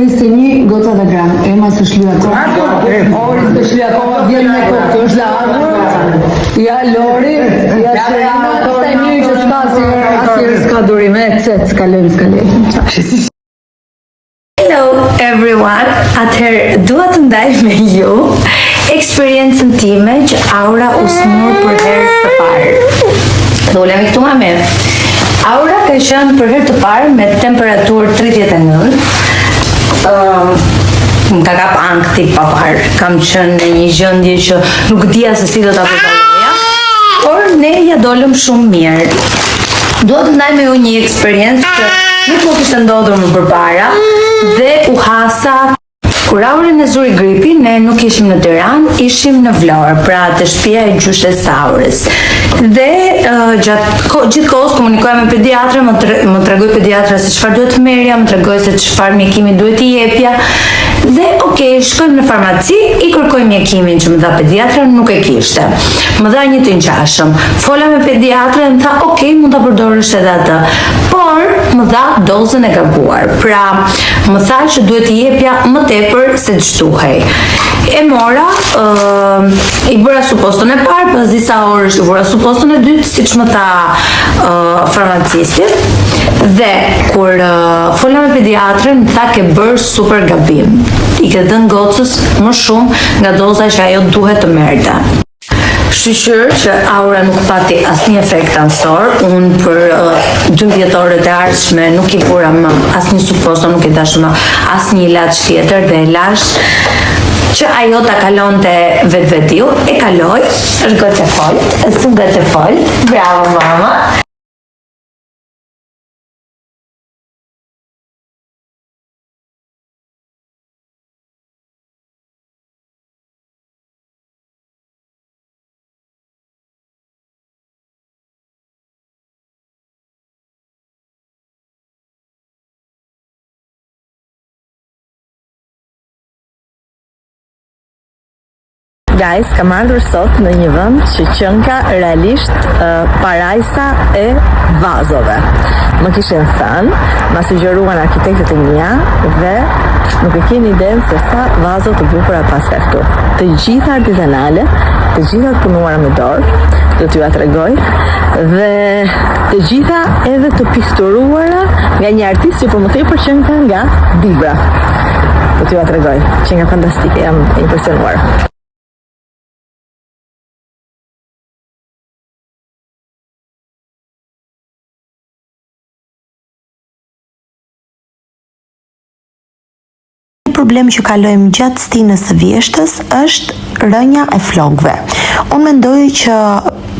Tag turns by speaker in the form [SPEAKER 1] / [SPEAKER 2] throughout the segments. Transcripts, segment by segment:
[SPEAKER 1] 21 goca dhe gram. Ema së shlya koma. Ori së shlya koma vjen me kokë, është la ardhur. Ja Lori, ja Serena, të një që s'ka asirë s'ka durime, s'ka lejmë.
[SPEAKER 2] Hello everyone, atëherë dua të ndaj me ju eksperiencën time që Aura u smur për herë të parë. Do ulemi këtu me. Aura ka qenë për herë të parë me temperaturë 39. Më ka kap ankthi pa parë. Kam qenë në një gjendje që nuk dija se si do ta përdoroja, por ne ja dolëm shumë mirë. Dua të ndaj me ju një eksperiencë që nuk më kishte ndodhur më përpara dhe u hasa. Kur Aurin e zuri gripi, ne nuk ishim në Tiranë, ishim në Vlorë, pra te shtëpia e gjyshes Aurës. Dhe gjithë kohës komunikoja me pediatrën, më tregoi pediatra se çfarë duhet të merrja, më tregoi se çfarë mjekimi duhet t'i jepja. Dhe shkojmë në farmaci, i kërkoj mjekimin që më dha pediatra, nuk e kishte. Më dha një të ngjashëm. Fola me pediatrën, më tha, mund ta përdorësh edhe atë. Por më dha dozën e gabuar. Pra, më tha që duhet t'i jepja më tepër se ç'duhej. E mora, i bëra supostën e parë, pas disa orësh i bëra supostën e dytë, siç më tha farmacisti. Dhe kur fola me pediatrën, më tha ke bërë super gabim. I ke dhënë gocës më shumë nga doza që ajo duhet të merrte. Shqyqyr që Aura nuk pati asnjë efekt ansor, unë për 12 orët e ardhshme nuk i vura më asnjë suposto, nuk i dash më asnjë ilaç tjetër dhe e lash që ajo ta kalonte vetvetiu, e kaloi, është gocë folt, bravo mama.
[SPEAKER 3] Guys, kam ardhur sot në një vend që qënka realisht parajsa e vazove. Më kishin thënë, ma sugjeruan arkitektët e mia dhe nuk e keni idenë se sa vazo të bukura pas këtu. Të gjitha artizanale, të gjitha të punuara me dorë, do t'ju tregoj, dhe të gjitha edhe të pikturuara nga një artist që për më tepër qënka nga libra. Do t'ju tregoj, që nga fantastike, jam impresionuar.
[SPEAKER 4] Problem që kalojmë gjatë stinës së vjeshtës është rënja e flokëve. Unë mendoj që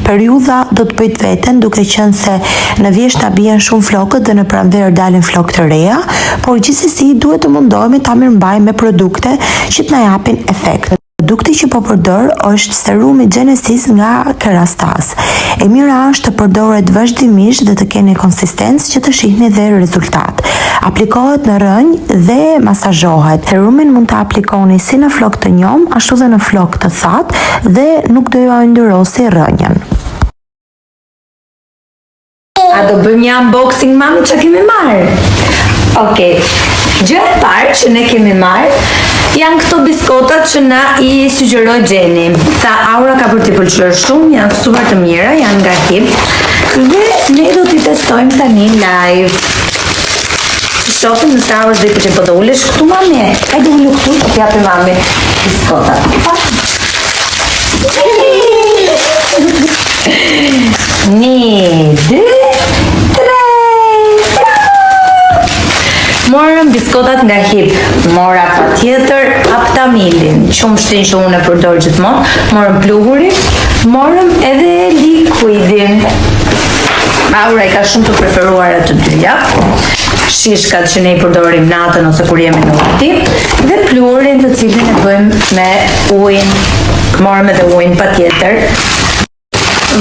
[SPEAKER 4] periudha do të bëjt veten, duke qenë se në vjesht na bien shumë flokët dhe në pranverë dalin flokë të reja, por gjithsesi duhet të mundohemi ta mirëmbajmë me produkte që të na japin efekt. Produkti që po përdor është serumi Genesis nga Kerastase. E mira është të përdoret vazhdimisht dhe të keni konsistencë që të shihni dhe rezultat. Aplikohet në rënjë dhe masazhohet. Serumin mund të aplikoni si në flokë të njom, ashtu dhe në flokë të thatë dhe nuk do ju ndyrosë rënjën.
[SPEAKER 2] A do bëjmë një unboxing, mami, që kemi marrë? Gjë e parë që ne kemi marrë janë këto biskotat që na i sugjeroi Gjeni. Tha Aura ka për t'i pëlqyer shumë, janë super të mira, janë nga Hip. Dhe ne do t'i testojmë tani live. Shohim nëse Aura do i pëlqen, po do ulesh këtu mami. Hajde ulu këtu, të japim mami biskotat. Një, dy, tre. Morëm biskotat nga Hip, mora pa tjetër Aptamilin, qumshtin që unë e përdor gjithmonë, morëm pluhurin, morëm edhe liquidin. Aura i ka shumë të preferuar të dyja, shishkat që ne i përdorim natën ose kur jemi në udhtim, dhe pluhurin të cilin e bëjmë me ujin, morëm edhe ujin pa tjetër.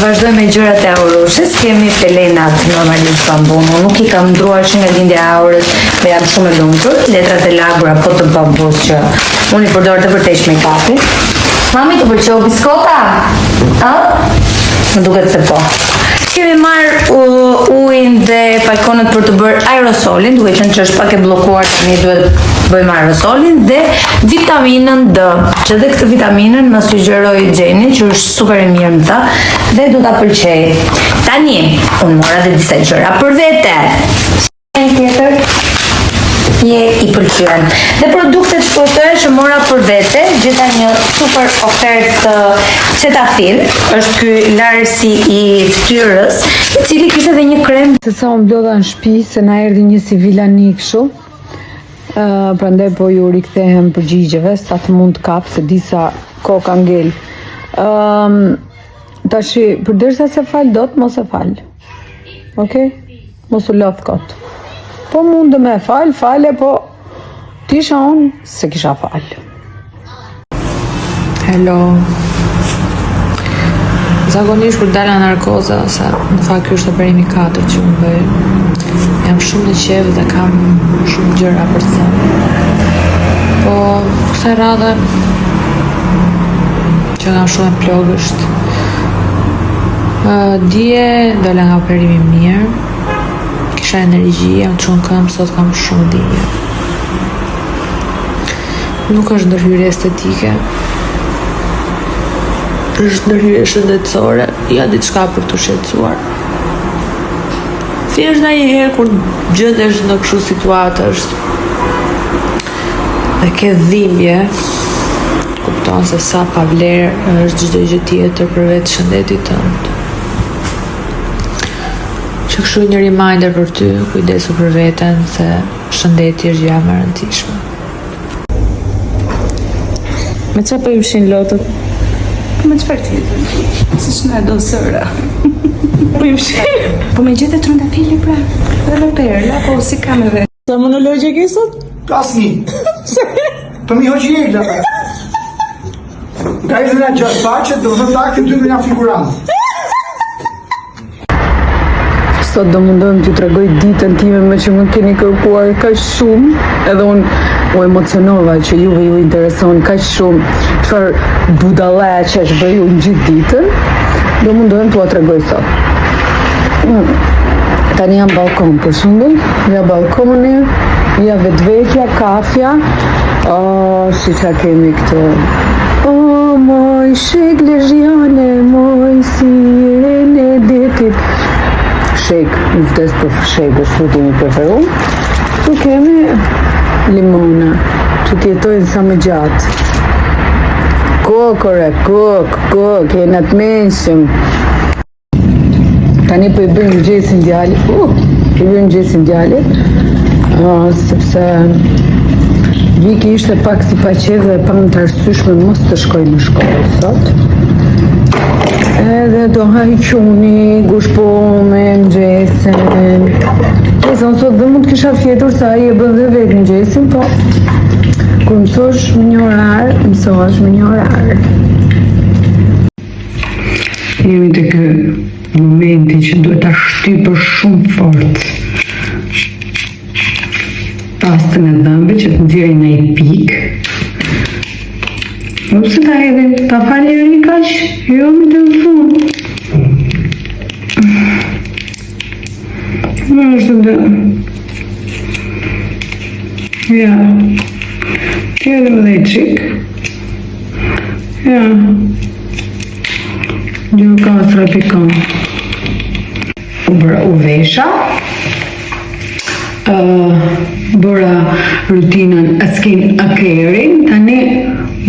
[SPEAKER 2] Vazhdoj me gjërat e Aurushes, kemi felenat normalisht bambunu, nuk i kam ndruar që nga lindja e Aurës dhe jam shumë e lumtur, letrat e lagura po të bambus që unë i përdor të vërtesh me kapi. Mami, të pëlqeu biskota? Më duket se po. Kemi marrë ujin dhe falconët për të bërë aerosolin, duke qenë që është pak e bllokuar tani duhet bëjmë aerosolin dhe vitaminën D. Që edhe këtë vitaminën na sugjeroi Gjeni që është super e mirë më tha dhe do ta pëlqej. Tani unë mora dhe disa gjëra për vete. Tjetër je i pëlqyen. Dhe produktet shpotëre që mora për vete, gjitha një super ofertë Cetaphil, është ky larësi i fytyrës, i cili kishte edhe një krem.
[SPEAKER 1] Se sa unë blodha në shtëpi, se na erdhi një si vilani kështu. Prandaj po ju rikthehem përgjigjeve, sa të mund të kap, se disa koka ngel. Tashi, përderisa se fal dot, mos e fal. Okej? Mos u lodh kot. Po mund me fale, po tisha unë se kisha fal.
[SPEAKER 5] Hello. Zakonisht kur dala narkoza, se në fakt ky është operimi 4 që unë bëj. Jam shumë në qevë dhe kam shumë gjëra për të thënë. Po, kësaj radhe që kam shumë e plogësht. Dje dola nga operimi mirë. Kisha energji, jam të shumë këmë, sot kam shumë dhije. Nuk është ndërhyrje estetike, është ndërhyrje shëndetësore, ja diçka për të shqetësuar. Thjesht në një herë kur gjendesh në kështu situatësh dhe ke dhimbje, kupton se sa pa vlerë është çdo gjë tjetër përveç shëndetit tënd. Që kështu një reminder për ty, kujdesu për veten, se shëndeti është gjë më e rëndësishme.
[SPEAKER 6] Me qa po ju fshin lotët?
[SPEAKER 7] Me qëfar tjetër? Si që në do sëra.
[SPEAKER 6] Po ju fshin?
[SPEAKER 7] Po me gjithë e trëndafili pra. Dhe me perla, po si ka me dhe.
[SPEAKER 6] Sa monologje ke sot?
[SPEAKER 8] Asnjë. Po mi hoqi jegla. Ka ishte në gjatë faqe, do të takë dy me nga figurant.
[SPEAKER 1] Sot do mundohem t'ju tregoj ditën time me që më keni kërkuar kaq shumë, edhe unë u emocionova që juve ju intereson kaq shumë çfarë budallaqe që bëj unë gjithë ditën. Do mundohem t'ua tregoj sot. Tani jam balkon për shembull, ja balkoni, ja vetvekja, kafja. Si që kemi këtë. Moj shek lezhiane, moj si e detit. Shek, në vdes për shek është frutin i preferu. Tu kemi limona, që t'jetojnë sa më gjatë. Kokore, kok, e në të menshëm. Tani po i bëjmë gjesin djalit. I bëjmë gjesin djalit. Sepse Viki ishte pak si paqe dhe pa më të arsyeshme mos të shkoj në shkollë sot. Edhe do haj quni, gushpome, në gjesin. Gjesin sot dhe mund të kisha fjetur sa i e bën dhe vetë në gjesin, po kur mësosh më një orar, mësosh më një orar. Jemi të kë momenti që duhet ta shtypër shumë fort pastën e dhëmbe që të nxjerrë në një pikë. Pse ta hedhin? Ta fali një kaq? Jo, më të në fund. Më është dhe... Ja. Edhe më dhe i qik. Ja. Gjo kasra pikon. U vesha. Bëra rutinën skin caring. Tani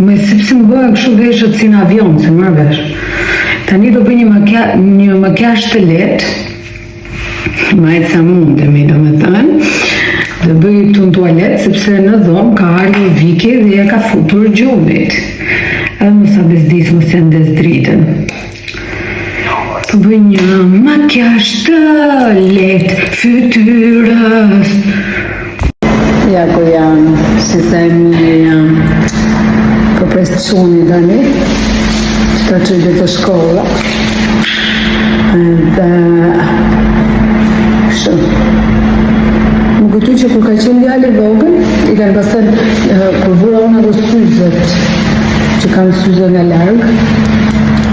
[SPEAKER 1] me sepse më bëhen kështu veshët si në avion, se mërë vesh. Tani do bëj një makjazh të lehtë, majtë sa mundemi do me thënë, dhe bëj këtu në tualet, sepse në dhomë ka ardhur Viki dhe ja ka futur gjumit. Edhe mos sa bezdis, mos janë des dritën. Po bëj një makjazh të lehtë fytyrës. Ja ku janë, si sa e mirë janë. Po presë të shuni tani, që ta qëjtë të shkolla. Dhe... shumë. Më kujtu që kur ka qenë djali vogël, i kanë pasën, kur vura unë ato syzet, që kanë syze nga largë,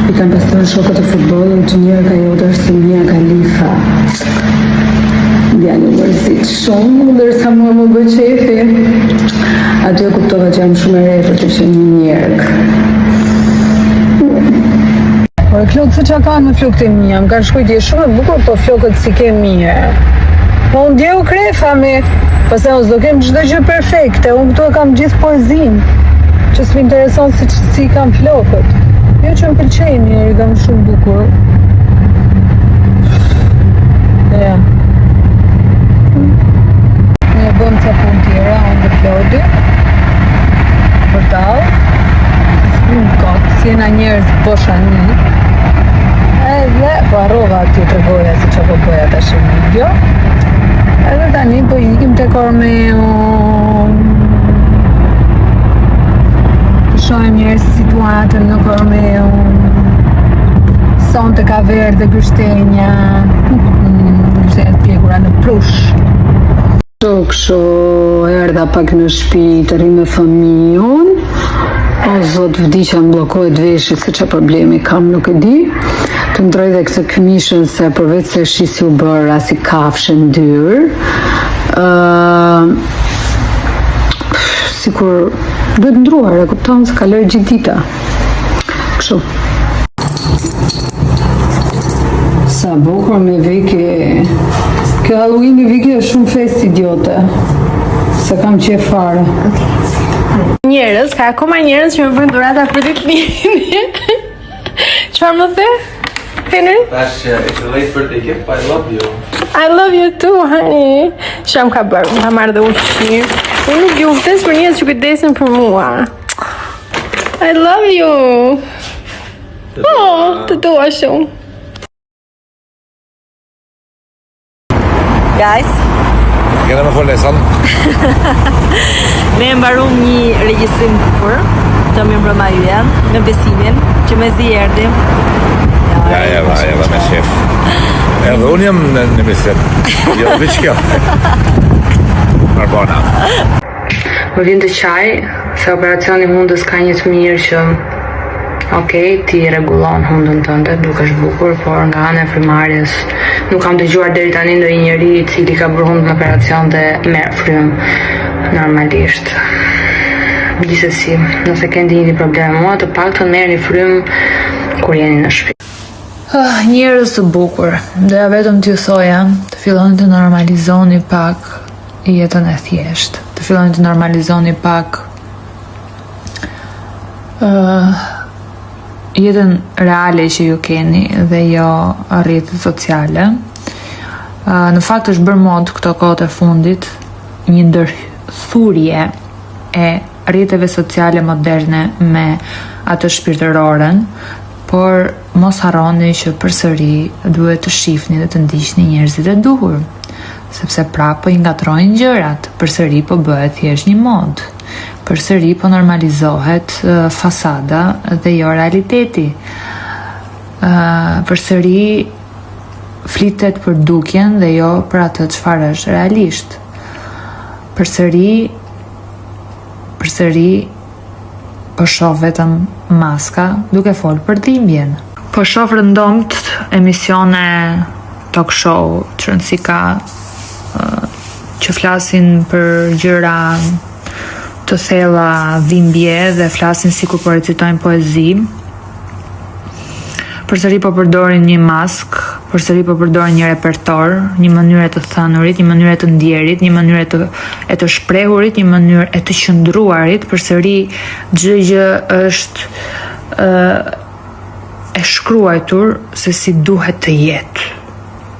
[SPEAKER 1] I kanë pasur shokët e futbollit, që njëra ka Jota është Mia Khalifa. Djali mërzit shumë, ndërsa mua më bë qefi. Aty e kuptova që jam shumë e re për të qenë një njerëk. Por flokët se qa kanë me flokët e mia, më kanë shkujtje shumë e bukur, po flokët si ke mirë. Po unë dje u krefa me, pastaj unë s'do kem çdo gjë perfekte, unë këtu e kam gjithë poezinë, që s'më intereson si kam flokët. Jo që më pëlqejnë njeri, kam shumë bukur. Ja. Ne bëm ca punë tjera, unë dhe Klodi, për tallë, s'punë kot, si jena njerëz bosha një. Edhe, po arrova aty të regoja si që po bëja tash në video. Edhe tani po ikim te Kormeu. Shohim njerëz situatën në Kormeu. Sonte ka verë dhe gështenja. Gështenja pjekura në prush. Kështu erdha pak në shtëpi të ri me fëmijën. O zot, vdiqa më bllokohet veshi se çfarë problemi kam nuk e di. Të ndroj dhe këtë këmishën se përveç se shisi u bëra si kafshë ndyrë, sikur duhet ndruar, e kupton se ka lërë gjithë dita. Kështu. Sa bukur me Viki. Kjo Halloween i Viki është shumë fest idiote. Se kam qef fare.
[SPEAKER 6] Njerëz, ka akoma njerëz që më bëjnë dhurata për ditëlindje. Çfarë më the? Henry?
[SPEAKER 9] Tash, it's late birthday gift, I love you.
[SPEAKER 6] I love you too, honey. Sham ka bërë, më ka marrë dhe ushqim. Unë nuk ju vdes për njerëz që kujdesin për mua. I love you. Oh, të dua shumë.
[SPEAKER 3] Guys,
[SPEAKER 9] Kena me folesën?
[SPEAKER 3] ne mbarum një regjistrim bukur të mi mbrëma yje në Besimin, që me zi erdi.
[SPEAKER 9] Ja, me shef. Edhe unë jam në miset. Jo, veç kjo. Arbona.
[SPEAKER 1] Më vjen të qaj, se operacioni hundës ka një të mirë që okej, ti rregullon hundën tënde, dukesh bukur, por nga ana e frymarrjes nuk kam dëgjuar deri tani ndonjë njeri i cili ka bërë hundë në operacion dhe merr frym normalisht. Gjithsesi, nëse keni ndonjë problem me mua, të paktën merrni frym kur jeni në shtëpi.
[SPEAKER 5] Njerëz të bukur, doja vetëm t'ju thoja të filloni të normalizoni pak jetën e thjeshtë, të filloni të normalizoni pak jetën reale që ju keni dhe jo rrjetet sociale. Në fakt është bërë mod këto kohët e fundit një ndërthurje e rrjeteve sociale moderne me atë shpirtëroren, por mos harroni që përsëri duhet të shihni dhe të ndiqni njerëzit e duhur, sepse prapë i ngatrojnë gjërat, përsëri po bëhet thjesht një mod. Përsëri po normalizohet fasada dhe jo realiteti. Përsëri flitet për dukjen dhe jo për atë çfarë është realisht. Përsëri po shoh vetëm maska duke folë për dhimbjen. Po shoh rëndomt emisione talk show që rëndësi ka që flasin për gjëra të thella dhimbje dhe flasin sikur po recitojnë poezi. Përsëri po përdorin një mask, përsëri po përdorin një repertor, një mënyrë të thënurit, një mënyrë të ndjerit, një mënyrë e të shprehurit, një mënyrë e të qëndruarit. Përsëri çdo gjë është e shkruar se si duhet të jetë.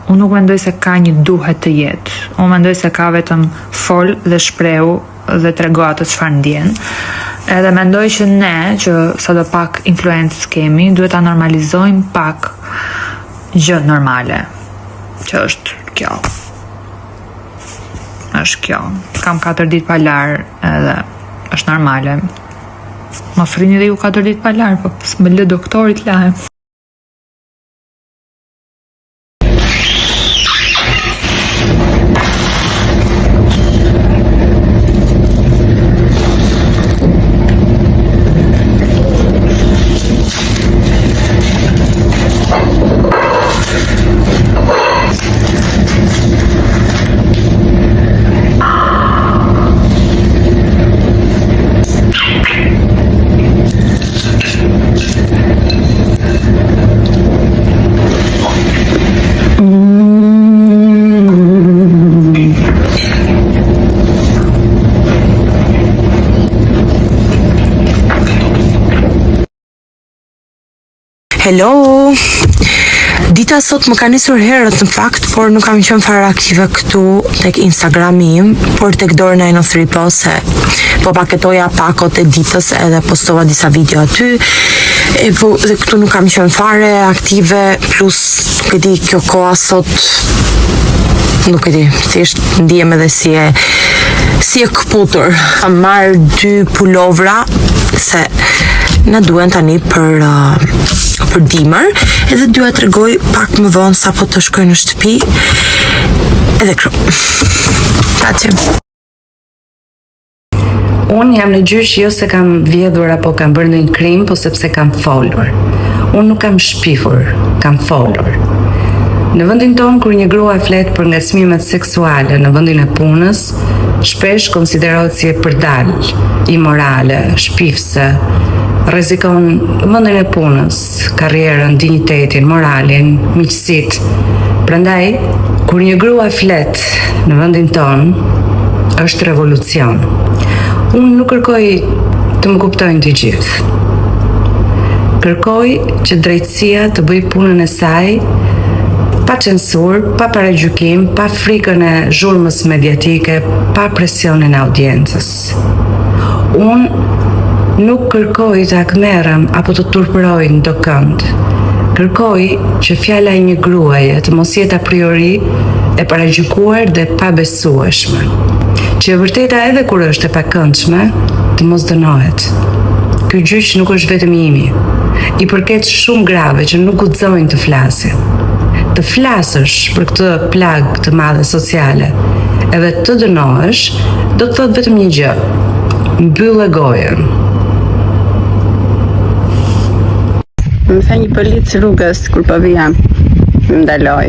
[SPEAKER 5] Unë nuk mendoj se ka një duhet të jetë. Unë mendoj se ka vetëm fol dhe shprehu dhe trego atë çfarë ndjen. Edhe mendoj që ne, që sado pak influencë kemi, duhet ta normalizojmë pak gjë normale. Që është kjo. Është kjo. Kam 4 ditë pa lar edhe është normale. Mos rrini dhe ju 4 ditë pa lar, po s'më lë doktorit lahem.
[SPEAKER 4] Hello! Dita sot më ka nisur herët në fakt, por nuk kam qenë fare aktive këtu tek Instagrami im, por tek Dorë 903 po se po paketoja pakot e ditës edhe postova disa video aty. E po dhe këtu nuk kam qenë fare aktive, plus nuk e di kjo koha sot nuk e di, thjesht ndihem edhe si e këputur. Kam marrë 2 pulovra se na duhen tani për dimër, edhe dua t'rregoj pak më vonë sa po të shkoj në shtëpi. Edhe kështu. Grazie.
[SPEAKER 2] Unë jam në gjysh jo se kam vjedhur apo kam bërë ndonjë krim, po sepse kam folur. Unë nuk kam shpifur, kam folur. Në vendin tonë, kur një grua flet për ngacmimet seksuale në vendin e punës, shpesh konsiderohet si e përdal, imorale, shpifse, rrezikon vendin e punës, karrierën, dinjitetin, moralin, miqësitë. Prandaj, kur një grua flet në vendin tonë, është revolucion. Unë nuk kërkoj të më kuptojnë të gjithë. Kërkoj që drejtësia të bëj punën e saj pa censur, pa paragjykim, pa frikën e zhurmës mediatike, pa presionin e audiencës. Unë nuk kërkoj të akmerrem apo të turpëroj në do kënd. Kërkoj që fjala e një gruaje të mos jetë a priori e paragjykuar dhe pa besueshme. Që e vërteta edhe kur është e pakëndshme, të mos dënohet. Ky gjyq nuk është vetëm imi. I përket shumë grave që nuk guxojnë të flasin. Të flasësh për këtë plagë të madhe sociale, edhe të dënohesh, do të thotë vetëm një gjë. Mbyllë gojën.
[SPEAKER 6] Më tha një polic rrugës kur po vija, më ndaloj.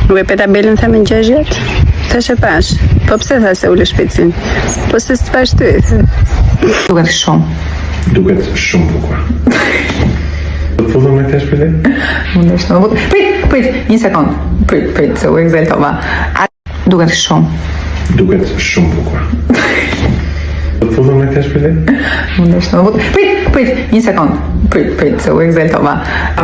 [SPEAKER 6] Nuk e pe tabelën, tha me 60? Thash e pash. Po pse tha se ule shpejtësin? Po se s'të pash ty.
[SPEAKER 1] Duket shumë.
[SPEAKER 10] Duket shumë bukur. Do të fillojmë me këtë shpëlim?
[SPEAKER 1] Unë është prit, një sekond. Prit, se u egzaltova. Duket shumë.
[SPEAKER 10] Duket shumë bukur. Do të fillojmë me këtë shpëlim?
[SPEAKER 1] Unë është prit, një sekond. Prit, se u egzaltova.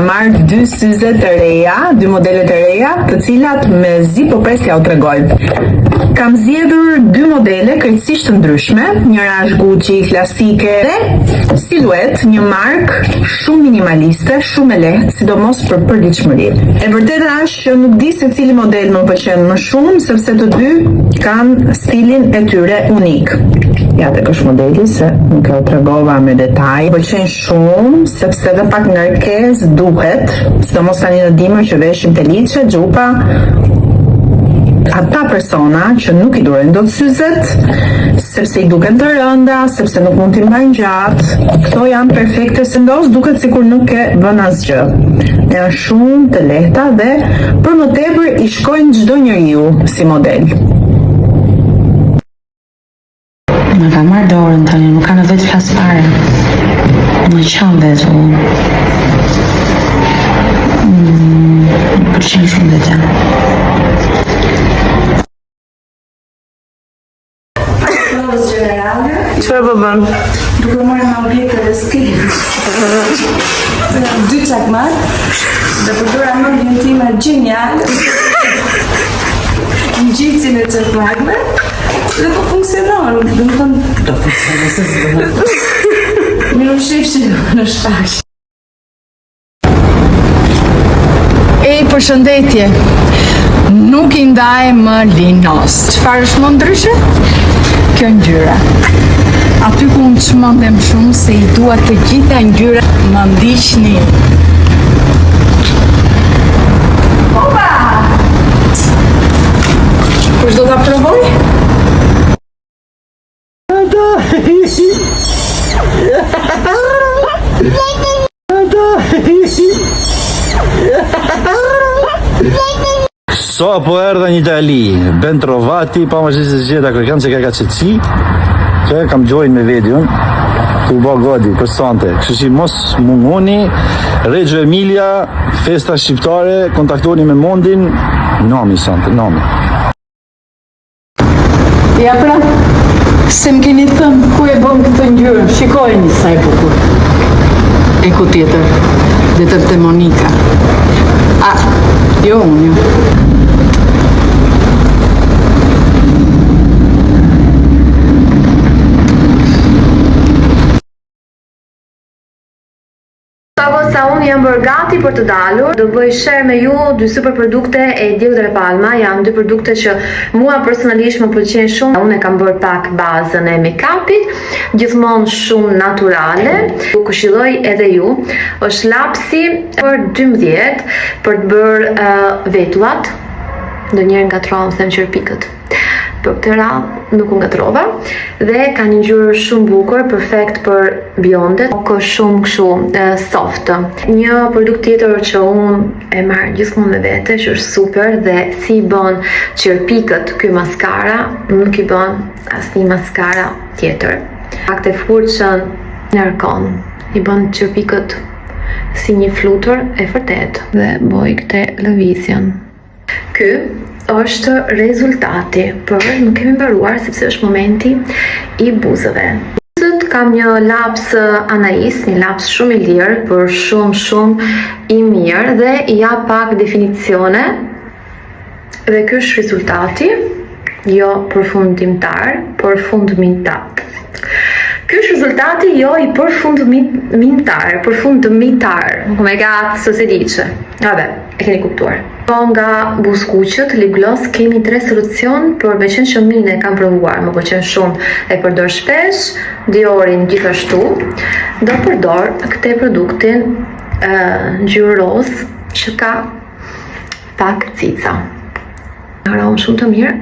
[SPEAKER 11] Marrë 2 syze të reja, 2 modele të reja, të cilat me zi po presja u tregojnë. Kam zgjedhur 2 modele krejtësisht të ndryshme, njëra është Gucci, klasike dhe siluet, një markë shumë minimaliste, shumë e lehtë, sidomos për përditshmëri. E vërteta është që nuk di se cili model më pëlqen më shumë, sepse të dy kanë stilin e tyre unik. Ja tek është modeli se nuk e tregova me detaj. Pëlqen shumë sepse dhe pak ngarkesë duhet, sidomos tani në dimër që veshim peliçe, xhupa. Ata persona që nuk i durojnë dot syzet, sepse i duken të rënda, sepse nuk mund t'i mbajnë gjatë, këto janë perfekte, se ndos duket sikur nuk e vën asgjë. Janë shumë të lehta dhe për më tepër i shkojnë çdo njeriu si model.
[SPEAKER 2] Më ka marrë dorën tani, nuk ka në vetë flas fare. Më qan vetë u. Më pëlqen shumë vetë.
[SPEAKER 11] Çfarë po bën?
[SPEAKER 7] Duke marrë nga objektet e skrimit. 2 çakmak dhe përdora mendjen time genial. Ngjitsin e çakmakve dhe po funksionon. Do të thonë do funksionon se s'bën. Mirë shifshi në shpash.
[SPEAKER 6] Përshëndetje. Nuk i ndaj më linos. Çfarë është më ndryshe? Kjo ngjyra. Aty ku unë çmendem shumë se i dua të gjitha ngjyrat, më ndiqni. Opa! Kush do ta provoj?
[SPEAKER 12] So po erdhe një Itali, Ben Trovati, pa më gjithë gjitha kërkan që ka qëtësi, që kam gjojnë me videon, ku ba godi, për sante, kështë që mos mungoni, Reggio Emilia, festa shqiptare, kontaktoni me Mondin, nomi sante, nomi.
[SPEAKER 6] Ja pra, se më keni thënë ku e bën këtë ngjyrë, shikojni sa e bukur. E ku tjetër? Tjetër te Monika. Jo, unë jo.
[SPEAKER 2] Sa unë jam bërë gati për të dalur, do bëj share me ju dy super produkte e Diego della Palma. Janë dy produkte që mua personalisht më pëlqejnë shumë. Unë e kam bërë pak bazën e make-upit, gjithmonë shumë naturale. Ju këshilloj edhe ju. Është lapsi për 12 për të bërë vetullat. Ndonjëherë ngatron them qerpikët. Për këtë radhë nuk u ngatrova dhe ka një ngjyrë shumë bukur, perfekt për bjondet, ka shumë kështu soft. Një produkt tjetër që unë e marr gjithmonë me vete, që është super dhe si i bën qerpikët ky maskara, nuk i bën asnjë maskara tjetër. Akte furçën ngarkon, i bën qerpikët si një flutur e vërtet dhe boj këtë lëvizjen. Ky është rezultati, por nuk kemi mbaruar sepse është momenti i buzëve. Buzët kam një laps Anais, një laps shumë i lirë, por shumë i mirë dhe i jap pak definicione. Dhe ky është rezultati, jo përfundimtar, por fundimitar. Ky është rezultati jo i përfundimitar, oh my god, se si dice. Vabbè, e keni kuptuar. Po nga buzëkuqët, lip gloss kemi 3 solucion, por me qenë që mine kam provuar, më pëlqen shumë e përdor shpesh, Diorin gjithashtu. Do përdor këtë produktin ngjyrë roz që ka pak cica. Aromë shumë të mirë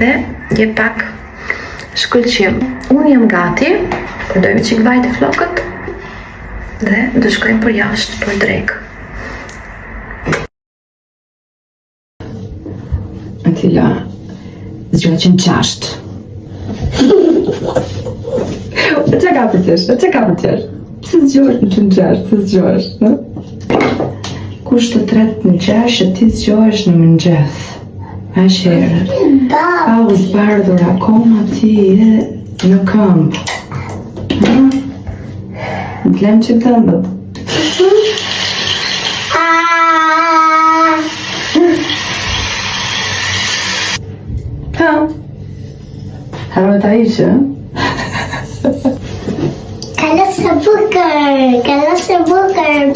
[SPEAKER 2] dhe je pak shkëlqim. Unë jam gati, përdojmë qik vaj të flokët dhe do shkojmë për jashtë për drekë.
[SPEAKER 7] Atila, zgjua që në qashtë. Që ka për qesh? Pse zgjohesh në qashtë, pse zgjohesh? Kush të tret në qashtë, ti zgjohesh në mëngjes. A sherë. Pa u zbardhur akoma ti e në këmbë. Në të lem që të ndët. Haro ta ishe?
[SPEAKER 13] Kalas në bukër.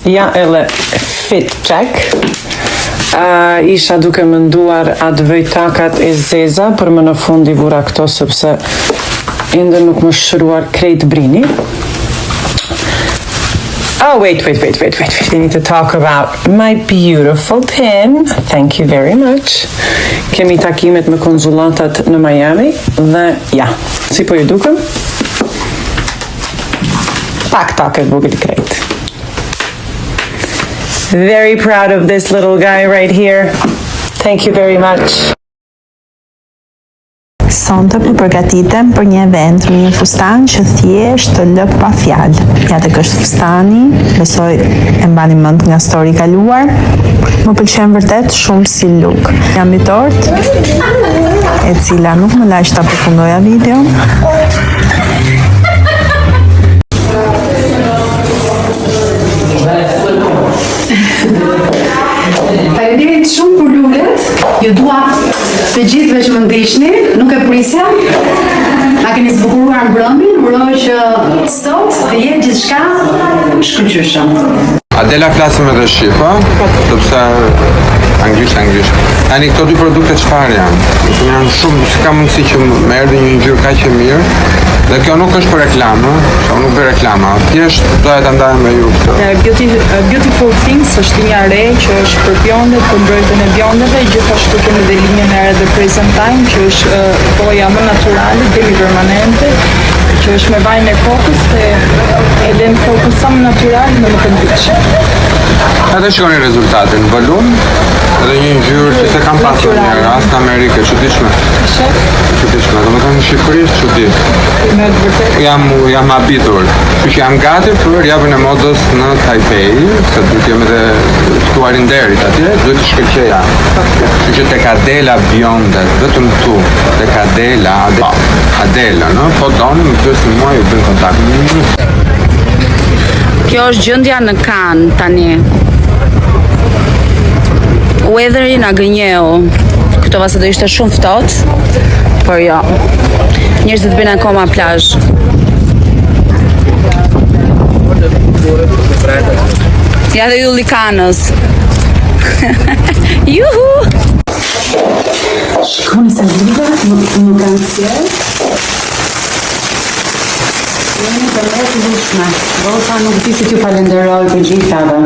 [SPEAKER 11] Ja edhe fit check. Isha duke menduar a të vëj takat e zeza, për më në fund I vura këto sepse ende nuk më shëruar krejt brini. Oh, wait. We need to talk about my beautiful pin. Thank you very much. Kemi takimet me konzulatat në Miami dhe ja, si po ju dukem? Pak taket vogël krejt. Very proud of this little guy right here. Thank you very much.
[SPEAKER 4] Sonte po përgatitem për një event me një fustan që thjesht të lë pa fjalë. Ja tek është fustani, besoj e mbani mend nga story kaluar. Më pëlqen vërtet shumë si look. Jam I tort, e cila nuk më laq ta përfundoja videon.
[SPEAKER 6] Faleminderit shumë për lulet. Ju dua të gjithëve që më ndiqni, nuk e prisja. Na keni zbukuruar mbrëmjen, uroj që sot të jetë gjithçka shkëlqyeshëm.
[SPEAKER 10] Adela flasim edhe shqip, sepse anglisht. Tani këto dy produkte çfarë janë? Janë shumë, s'ka mundësi që më erdhi një ngjyrë kaq e mirë. Dhe kjo nuk është për reklamë, kjo nuk bëj reklama. Thjesht doja ta ndaj me ju këtë.
[SPEAKER 11] Beautiful Things është linja re që është për bjondet, për mbrojtjen e bjondeve, gjithashtu kemi dhe linjën e re The Present Time që është boja më naturale, demi permanente, që është me vajin e kokës dhe e lën kokën sa më natural në më këndishë.
[SPEAKER 10] Edhe shikoni rezultatin, volum, edhe një ngjyrë që se kam pasur një rast në Amerikë, çuditshme. ndryshme, domethënë në Shqipëri është çudi. Jam habitur. Kështu që jam gati për javën e modës në Taipei, se duhet jem edhe ftuar i nderit atje, duhet të shkëlqeja. Kështu që tek Adela Biondet, vetëm tu, tek Adela, no? Po doni më pyesin mua ju bën kontakt.
[SPEAKER 6] Kjo është gjendja në Cannes tani. Weatheri na gënjeu. Këto vase do ishte shumë ftohtë, por jo. Njerëzit bëjnë akoma plazh. Ja dhe ju likanës. Juhu!
[SPEAKER 7] Shikoni se liga nuk kanë sjell. Jeni të mërë të dushme. Rosa nuk di si t'ju falenderoj për gjithave.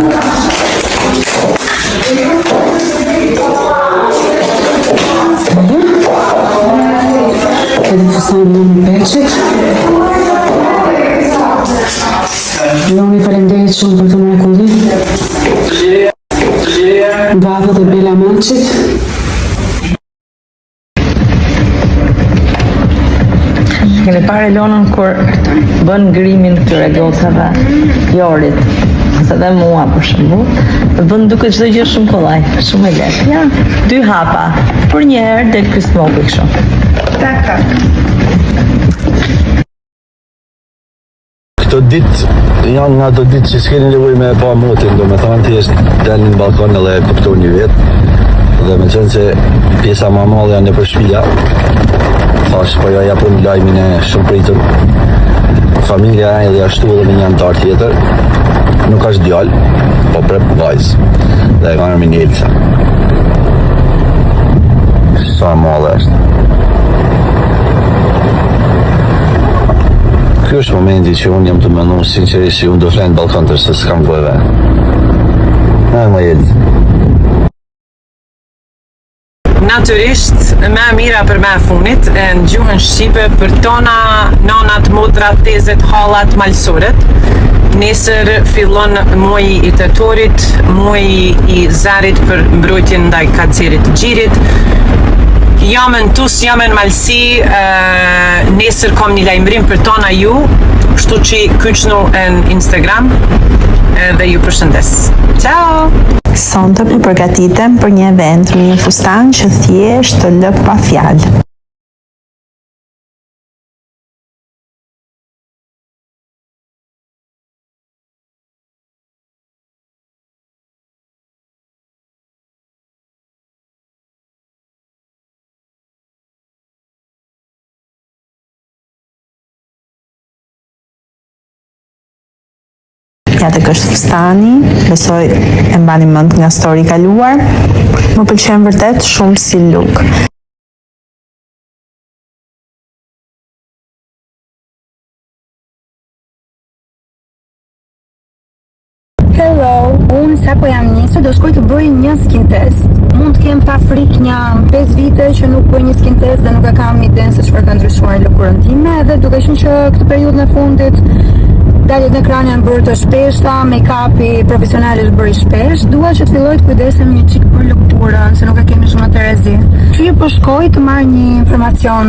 [SPEAKER 7] Edhe fësojnë në peqit. Loni falenderit shumë për të mrekulli. Vavo dhe Bela Manqit.
[SPEAKER 3] Keni parë Elonën kur bën ngrimin këtyre gocave, Jorit, ose dhe mua për shembull, të bën duke çdo gjë shumë kollaj, shumë e lehtë. Ja, 2 hapa, për një herë del ky smoki kështu. Tak.
[SPEAKER 12] Këto ditë janë nga ato ditë që s'keni nevojë me pa motin, domethënë ti është dalni në balkon edhe e kuptoni vetë. Dhe me qenë se pjesa më e madhe janë nëpër shtëpia, thash po ja japun lajmin e shumë pritur. Familja edhe ashtu edhe me një antar tjetër, nuk është djalë, po prep vajzë. Dhe e ka emrin Elsa. Sa e madhe është. Ky është momenti që unë jam të menduar sinqerisht që unë do flen balkon tërse s'kam vojve. Më Elsa.
[SPEAKER 11] Natyrisht, me mira për me funit, në gjuhën Shqipe për tona nonat, modrat, tezet, hallat, malsuret. Nesër fillon muaji i tetorit, muaji i zarit për mbrojtjen ndaj kancerit të gjirit. Jamen tus, jamen malsi, nesër kom një lajmërim për tona ju, kështu që kyçnu në Instagram dhe ju përshëndes. Ciao!
[SPEAKER 4] Sonte po përgatitem për një event me një fustan që thjesht të lë pa fjalë. Ja tek është fustani, besoj e mbani mend nga stori kaluar. Më pëlqen vërtet shumë si look.
[SPEAKER 13] Hello, unë sa po jam nisur do shkoj të bëj një skin test. Mund të kem pa frikë një 5 vite që nuk bëj një skin test dhe nuk e kam idenë se çfarë ka ndryshuar në lëkurën time, edhe duke qenë që këtë periudhën e fundit daljet në ekran janë bërë të shpeshta, make-upi profesional është bërë i shpesh, dua që të filloj të kujdesem një çik për lëkurën, se nuk e kemi shumë të rrezi. Kështu po shkoj të marr një informacion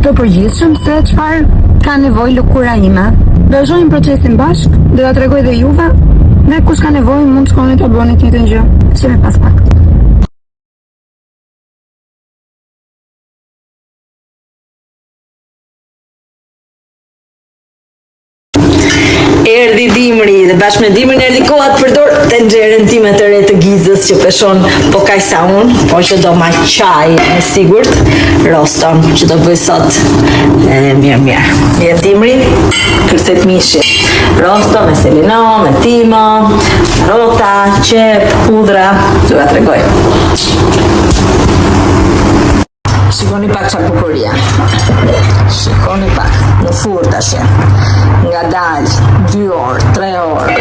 [SPEAKER 13] të përgjithshëm se çfarë ka nevojë lëkura ime. Vazhdojmë procesin bashk, do ta tregoj dhe juve, dhe kush ka nevojë mund të shkoni të bëni të njëjtën gjë. Shihemi pas pak.
[SPEAKER 2] Erdi dimri dhe bashkë me dimrin erdi koha të përdor tenxherën time të re të Gizës që peshon po kaq sa unë, po që do ma qaj me sigurt roston që do bëj sot mirë. Erdi dimri, kërcet mishi. Rosto me selino, me timo, karota, qep, hudra, të ga tregoj. Shikoni pak qa bukuria. Shikoni pak, në furë tash. Nga dalë, 2 orë, 3 orë.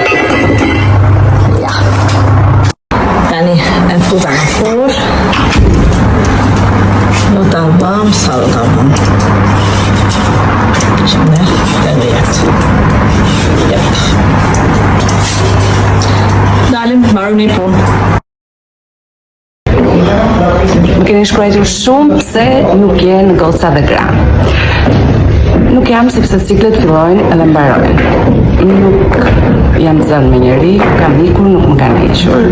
[SPEAKER 2] Ja. Tani e futa në furë. Do ta bëm, sa do ta bëm. Qëmë dhe vetë. Jep. Dalim, marru një punë.
[SPEAKER 7] Më keni shkruar shumë pse nuk jenë goca dhe gra. Nuk jam sepse ciklet fillojnë edhe mbarojnë. Nuk jam zënë me njeri, kam ikur, nuk më kanë hequr.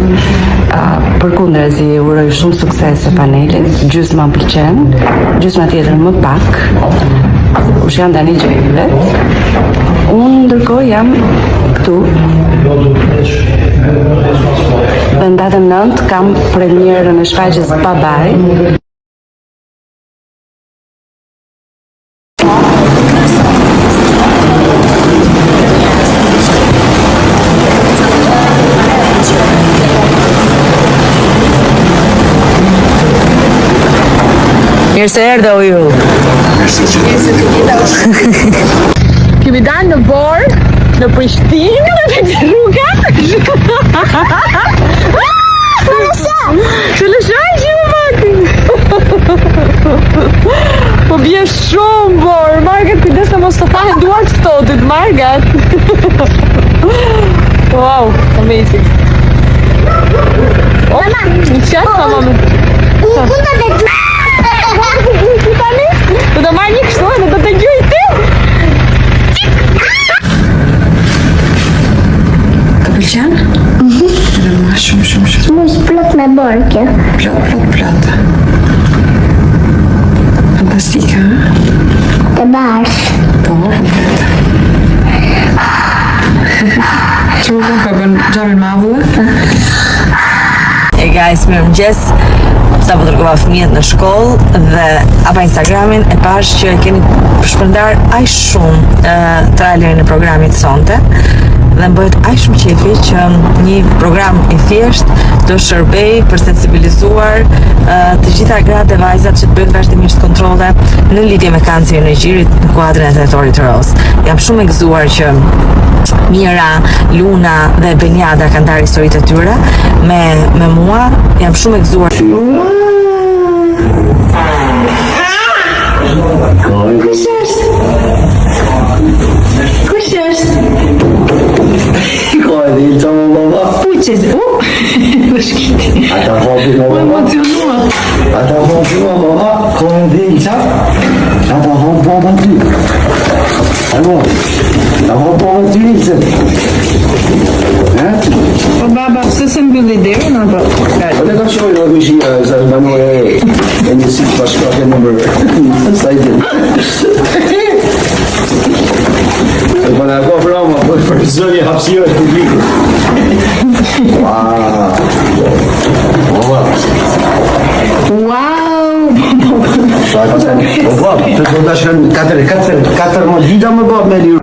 [SPEAKER 7] Përkundërzi, uroj shumë sukses e panelit, gjysma më pëlqen, gjysma tjetër më pak. Kush janë tani gjë e vet. Unë ndërkohë jam këtu. Dhe në datën 9 kam premierën e shfaqjes Babaj.
[SPEAKER 2] Mirë se erdhe o ju.
[SPEAKER 3] Kemi dalë në Borë, në Prishtinë, në rruga. Të lëshoj që më mati. Po bje shumë Borë, Margat, kujdes të mos të fahen duart ftohtit, Margat. Wow, amazing. Mama, një qatë sa mama. Do të marrë një kështu dhe do të gjujë ti?
[SPEAKER 7] Të pëlqen? Edhe ma shumë.
[SPEAKER 13] Mush plot me borë kjo.
[SPEAKER 7] Plot. Fantastika, ha?
[SPEAKER 13] Të bashkë.
[SPEAKER 7] Po, kompleta. Që më ka bën Xhamin me avullë?
[SPEAKER 3] Hey guys, mirëmëngjes. Sa po dërgova fëmijët në shkollë dhe apa Instagramin e pash që keni shpërndar aq shumë trailerin e programit sonte dhe më bëhet aq shumë qefi që një program i thjesht do shërbej për sensibilizuar të gjitha gratë dhe vajzat që të bëjnë vazhdimisht kontrolle në lidhje me kancerin e gjirit në kuadrin e territorit të Ros. Jam shumë e gëzuar që Mira, Luna dhe Benjada kanë darë historitë e tyre me mua. Jam shumë e gëzuar.
[SPEAKER 13] Kush është?
[SPEAKER 12] Ka e dhe ilë më baba.
[SPEAKER 13] Puqes, më shkiti.
[SPEAKER 12] Ata hopi më baba.
[SPEAKER 13] Emocionua.
[SPEAKER 12] Ata hopi më baba. Ka e dhe ilë ata hopi baba ty. Alo, ata hopi baba ty ilë.
[SPEAKER 13] Po baba, pse se mbylli deri në ato?
[SPEAKER 12] Po ne ka shkoj në këshia, sa në banoj e një si bashka ke nëmër. Sa i din. E po në ka frama, po për zënje hapsio e publiku.
[SPEAKER 13] Wow!
[SPEAKER 12] Po baba, të të dashkan 4 më dita më baba me liru.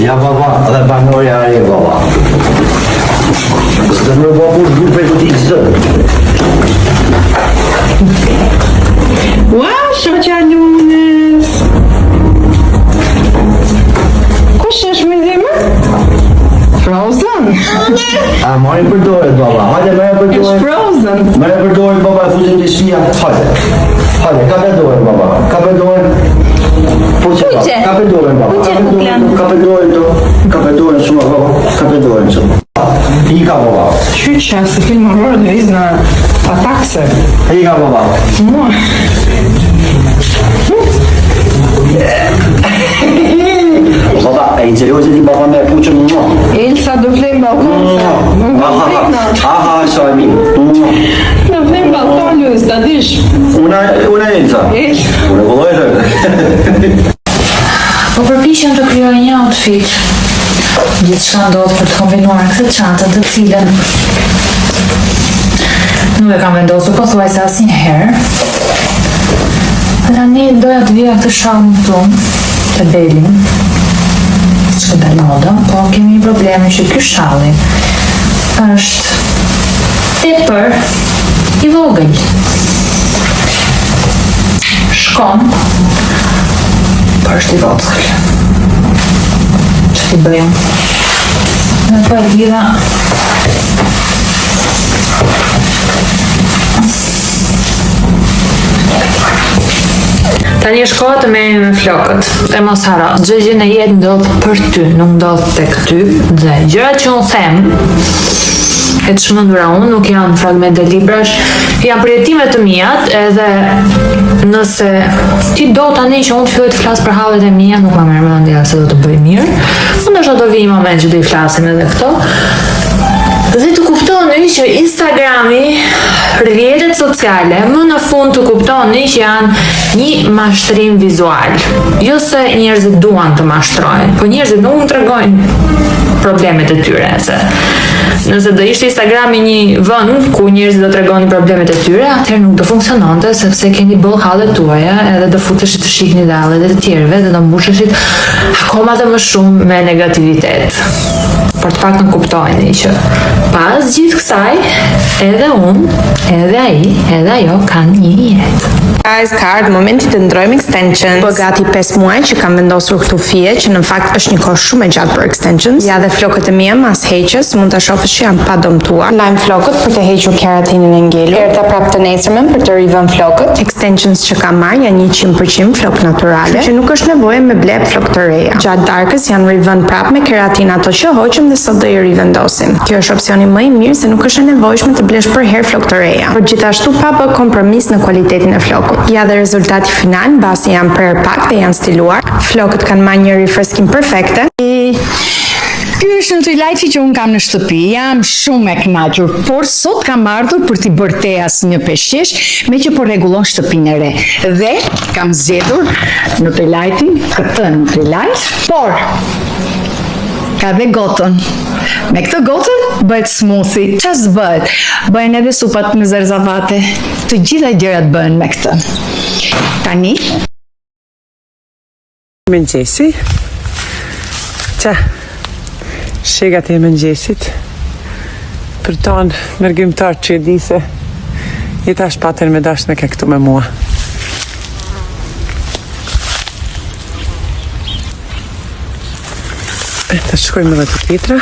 [SPEAKER 12] Ja baba, dhe banoja e baba. Së të më baba për grupe të t'i zënë.
[SPEAKER 13] Wow, shoqja Lunes! Kush është me dhimë? Frozen?
[SPEAKER 12] A, ma e përdoret, baba. Hajde, me e përdoret.
[SPEAKER 13] Është Frozen?
[SPEAKER 12] Me e përdoret, baba, e fuzim të shia. Hajde, ka përdoret, baba. Ka përdoret. Puqe, ka përdoret, baba. Ka përdoret shumë, baba. Ka përdoret shumë. Ika, baba.
[SPEAKER 13] Qyqa, se film horror dhe izna atakse.
[SPEAKER 12] Ika, baba. Baba, e i gjeriozi ti baba me puqën në.
[SPEAKER 13] Elsa do flejmë balkon.
[SPEAKER 12] Aha, sa e mirë.
[SPEAKER 13] Në flejmë balkon, Luis, ta dish.
[SPEAKER 12] Una Elsa. Una vëllojtë.
[SPEAKER 5] Po përpiqem të krijoj një outfit. Gjithçka ndodh për të kombinuar këtë çantë të cilën nuk e kam vendosur pothuajse asnjëherë. Tani doja të vija këtë shallin këtu, të belin, që dal moda, po kemi një problemi që ky shalli është tepër i vogël. Shkon, por është i vogël. Që t'i bëjmë? Në po e lidha tani është koha të merremi me flokët. E mos haro, çdo gjë në jetë ndodh për ty, nuk ndodh tek ty. Dhe gjërat që unë them, e të shmendura unë, nuk janë fragmente librash, janë përjetimet të mijat, edhe nëse ti do tani që unë të filloj të flas për hallet e mia, nuk ma merr mendja se do të bëj mirë. Ndoshta do vi një moment që do i flasim edhe këto. Dhe të kuptoni që Instagrami, rrjetet sociale, më në fund të kuptoni që janë një mashtrim vizual. Jo se njerëzit duan të mashtrojnë, po njerëzit nuk tregojnë problemet e tyre. Se nëse do ishte Instagrami një vend ku njerëzit do tregonin problemet e tyre, atëherë nuk do funksiononte, sepse keni bëll hallet tuaja, edhe do futeshit të shihni dhe hallet e të tjerëve, dhe do mbusheshit akoma dhe më shumë me negativitet. Për të paktën kuptojni që pas gjithë kësaj, edhe unë, edhe ai, edhe ajo kanë një jetë.
[SPEAKER 3] Guys, ka ardhur momenti të ndrojmë extensions. Po gati 5 muaj që kam vendosur këtu fije, që në fakt është një kohë shumë e gjatë për extensions. Ja, dhe flokët e mia mas heqës, mund ta shohësh që janë pa dëmtuar. Lajm flokët për të hequr keratinin e ngelur. Erdha prapë të nesërmen për të rivënë flokët. Extensions që kam marrë janë 100% flokë natyrale, që nuk është nevojë me ble flokë të reja. Gjatë darkës janë rivënë prapë me keratin ato që hoqëm dhe sot do i rivendosim. Kjo është opsioni më i mirë se nuk është e nevojshme të blesh për herë flokë të reja. Por gjithashtu pa bë kompromis në cilëtetin e flokut. Ja, dhe rezultati final, mbasi janë prerë pak dhe janë stiluar. Flokët kanë marrë një rifreskim perfekte.
[SPEAKER 14] Ky është Nutrilite që unë kam në shtëpi, jam shumë e kënaqur, por sot kam ardhur për t'i bërë teas një peshqesh, me që po rregullon shtëpinë e re. Dhe kam zgjedhur Nutrilite, këtë Nutrilite, por ka dhe gotën. Me këtë gotën bëhet smoothie. Çfarë bëhet? Bëhen edhe supat me zerzavate. Të gjitha gjërat bëhen me këtë. Tani
[SPEAKER 15] mëngjesi. Qa? Shegat e mëngjesit. Për tonë mërgjimtar që e di se jeta shpater me dasht me ke këtu me mua. Të shkojmë edhe të tjetra.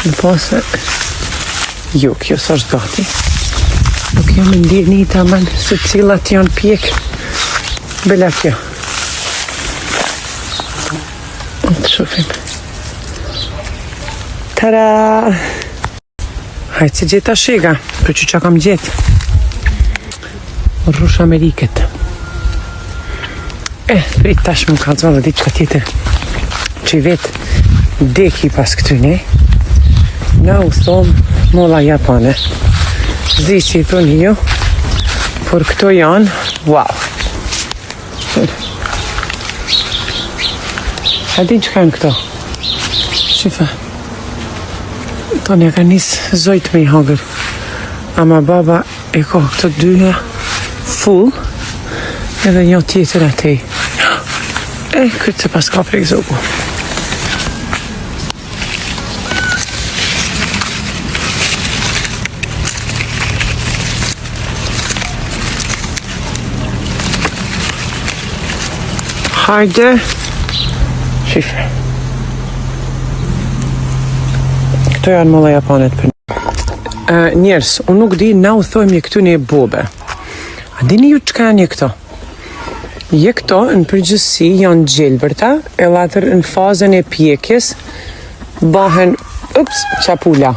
[SPEAKER 15] Në posë jo, kjo së është gati. Nuk jo më ndirë një të aman se cilat janë pjek. Bela kjo. Të shufim. Tara! Hajtë si gjeta shega, për që kam gjetë. Rrush Ameriket. Prit tash më ka zonë dhe ditë që tjetër. Që i vetë deki pas këtyne. Na u thomë molla japane. Zi që i thonë jo, por këto janë, wow. A di që kanë këto? Shifa. Tonë ja ka njësë zojtë me i hangër. Ama baba e ko këto dyja full, edhe një tjetër atej. Këtë se pas ka prek zogu. Hajde. Shifre. Këto janë molla japanet për njerës, unë nuk di na u thojmë këtu një bobe. A dini ju që ka një këto? Je këto në përgjithësi janë gjelbërta, e latër në fazën e pjekjes bëhen, qapula.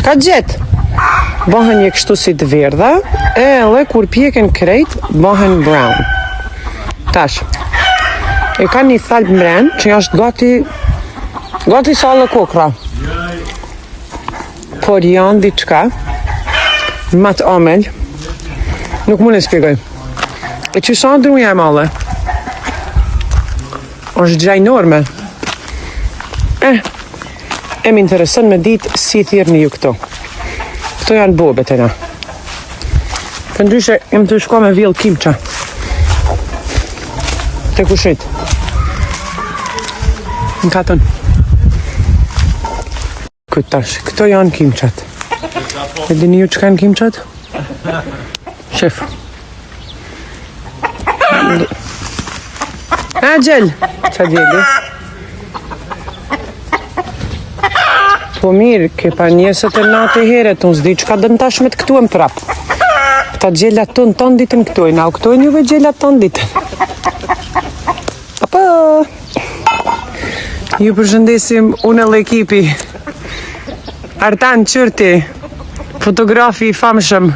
[SPEAKER 15] Qka gjetë? Bëhen një kështu si të verdha, e edhe kur pjeken krejt, bëhen brown. Tash, e ka një thalp mren që është gati sallë kokra. Por janë diçka, mat amel, nuk mund e spjegoj. E që sa ndruja e male? është gjajnorme. E më interesën me ditë si thirrni ju këto. Këto janë bobet e na. Për ndryshe, jem të shko me vjell kimqa. Te kushit. Në katën. Këtash, këto janë kimqat. E dini ju që kanë kimqat? Shef. Gjell. Qa djeli? Po mirë, ke pa njësët e natë e heret, unë zdi që ka dënë tash me të këtu e më prapë. Ta gjellat ton ditën këtu e na u këtu e njëve gjellat ton ditën. Apo! Ju përshëndesim unë e ekipi. Artan Qërti, Fotografi I famshëm.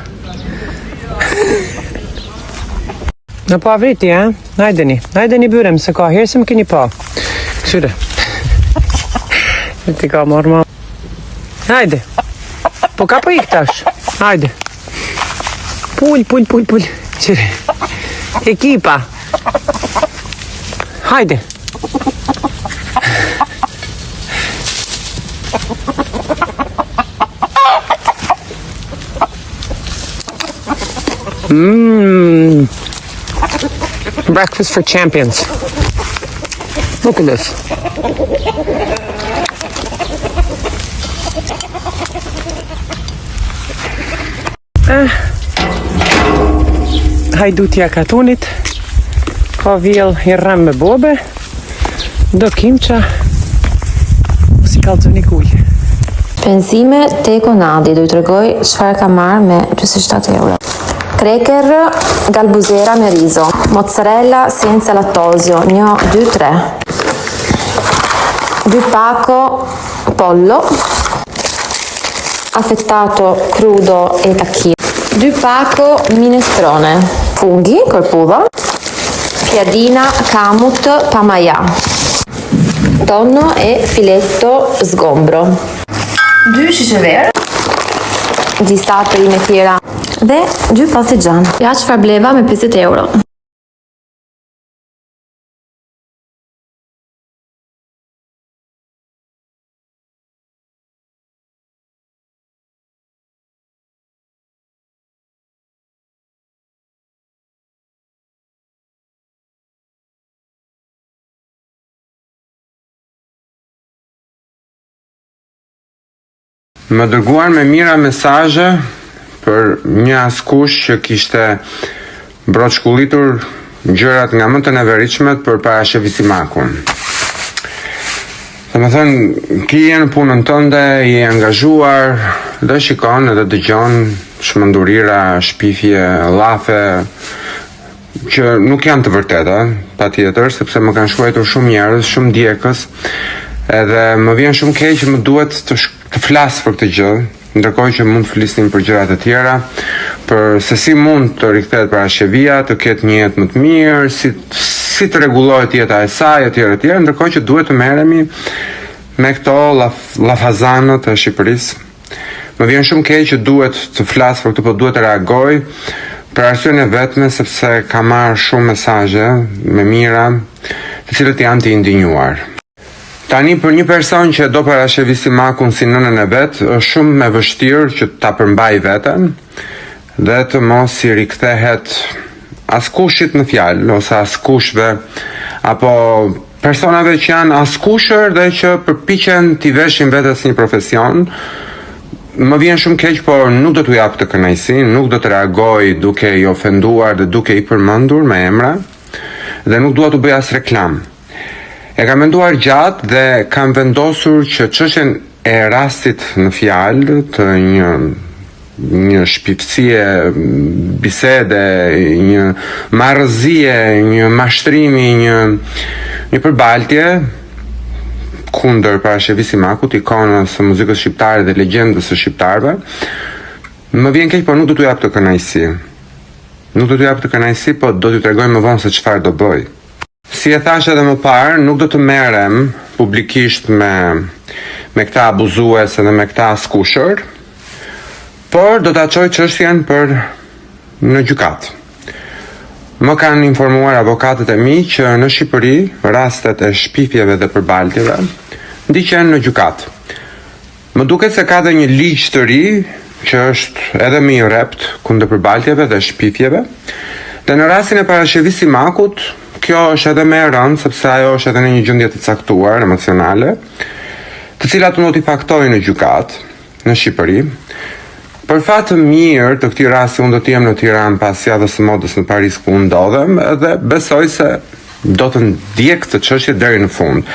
[SPEAKER 15] Në pa vriti, Hajdeni byrem, se ka herë se më keni pa. Këshyre. Ti ka marrë ma. Hajde. Po ka po ik tash. Hajde. Pull. Qire. Ekipa. Hajde. Breakfast for champions. Look at this. Hajdutja katunit. Ka vjell I rram me bobe. Do kimqa. Si kalzoni kuj.
[SPEAKER 16] Pensime te Konadi, do I tregoj çfarë ka marrë me 27 euro. Cracker galbusera me riso, mozzarella senza lattosio, 1, 2, 3. 2 pacco pollo, affettato crudo e tacchino. 2 pacco minestrone, funghi col puva, piadina kamut pamaya, tonno e filetto sgombro. 2 shishe verë, gjistate I me tjera dhe 2 pastigjan. Ja çfarë bleva me 50 euro.
[SPEAKER 10] Më dërguar me mira mesazhe për një askush që kishte broçkullitur gjërat nga më të neveritshmet për parashevisimakun. Domethënë, ki je në punën tënde, je angazhuar, dhe shikon edhe dëgjon shmendurira, shpifje, llafe që nuk janë të vërteta, patjetër, sepse më kanë shkruar shumë njerëz, shumë djegës, edhe më vjen shumë keq që më duhet të flas për këtë gjë, ndërkohë që mund të flisnim për gjërat e tjera, për se si mund të rikthehet parashevia, të ketë një jetë më të mirë, si të rregullohet jeta e saj, etj, ndërkohë që duhet të merremi me këto llafazanët e Shqipërisë. Më vjen shumë keq që duhet të flas për këtë, po duhet të reagoj për arsyeën e vetme sepse kam marrë shumë mesazhe me mira, të cilët janë të indinjuar. Tani për një person që do parashevisimakun si nënën e vet, është shumë me vështirë që ta përmbaj veten dhe të mos I rikthehet askushit në fjalë ose askushve apo personave që janë askushër dhe që përpiqen t'i veshin vetes një profesion. Më vjen shumë keq, por nuk do t'u jap të kënaqësi, nuk do të reagoj duke I ofenduar dhe duke I përmendur me emra dhe nuk dua t'u bëj as reklam. E kam menduar gjatë dhe kam vendosur që çështjen e rastit në fjalë të një shpifësie bisede, një marrëzie, një mashtrimi, një përbaltje kundër parashevisimakut, ikonës së muzikës shqiptare dhe legjendës së shqiptarëve, më vjen keq, por nuk do t'u jap të kënaqësi. Nuk do t'u jap të kënaqësi, po do t'ju tregoj më vonë se çfarë do bëj. Si e thash edhe më parë, nuk do të merrem publikisht me këta abuzuese dhe me këta askushër, por do ta çoj çështjen në gjykat. Më kanë informuar avokatët e mi që në Shqipëri rastet e shpifjeve dhe përbaltjeve ndiqen në gjykat. Më duket se ka dhe një ligj të ri që është edhe më I rrept kundër përbaltjeve dhe shpifjeve, dhe në rastin e parashevisimakut kjo është edhe më e rëndë sepse ajo është edhe në një gjendje të caktuar emocionale, të cilat do t'i faktojnë në gjykat në Shqipëri. Për fat të mirë të këtij rasti unë do të jem në Tiranë pas javës së modës në Paris ku ndodhem dhe besoj se do të ndjek këtë çështje deri në fund.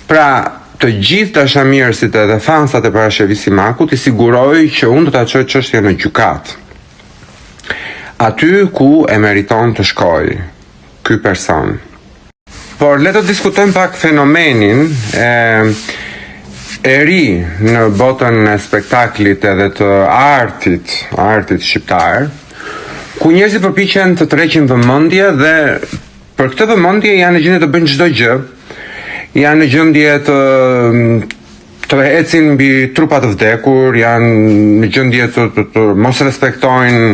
[SPEAKER 10] Pra, të gjithë dashamirësit edhe fansat e parashevisimakut I siguroj që unë do ta çoj çështjen në gjykat. Aty ku e meriton të shkojë ky person. Por le të diskutojmë pak fenomenin e ri në botën e spektaklit edhe të artit shqiptar, ku njerëzit përpiqen të tërheqin vëmendje dhe për këtë vëmendje janë në gjendje të bëjnë çdo gjë, janë në gjendje të ecin mbi trupa të vdekur, janë në gjendje të mos respektojnë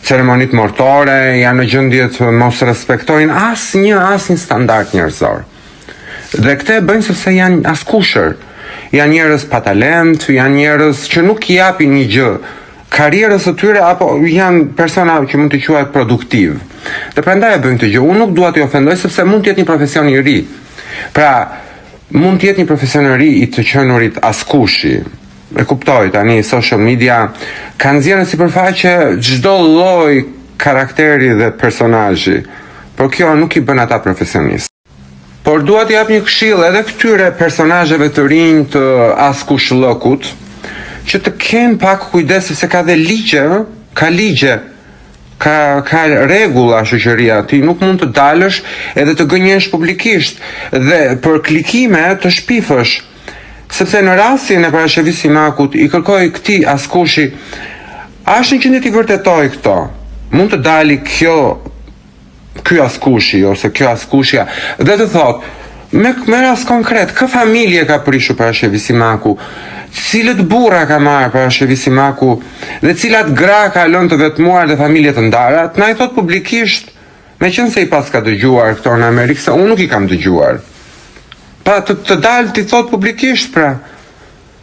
[SPEAKER 10] ceremonit mortore, janë në gjendje të mos respektojnë asnjë standard njerëzor. Dhe këtë e bëjnë sepse janë askushër. Janë njerëz pa talent, janë njerëz që nuk i japin një gjë karrierës së tyre, apo janë persona që mund të quhet produktiv. Dhe prandaj e bëjnë këtë gjë. Unë nuk dua t'i ofendoj sepse mund të jetë një profesion i ri. Pra, mund të jetë një profesion i ri i të qenurit askushi. E kuptoj tani social media kanë nxjerrë në sipërfaqe çdo lloj karakteri dhe personazhi, por kjo nuk i bën ata profesionistë. Por dua t'i jap një këshill edhe këtyre personazheve të rinj të askush llokut, që të kenë pak kujdes sepse ka dhe ligje, ka rregulla shoqëria, ti nuk mund të dalësh edhe të gënjesh publikisht dhe për klikime të shpifësh. Sepse në rastin e parashëvis Simakut i kërkoi këtij askushi, është në qendër t'i vërtetoj këto. Mund të dali ky askushi ose kjo askushja dhe të thot me rast konkret, kë familje ka prishur parashëvis Simaku, cilët burra ka marrë parashëvis Simaku dhe cilat gra ka lënë të vetmuar dhe familje të ndara, na i thot publikisht, meqense i pas ka dëgjuar këto në Amerikë, se unë nuk i kam dëgjuar. Pa të dalë t'i thot publikisht pra,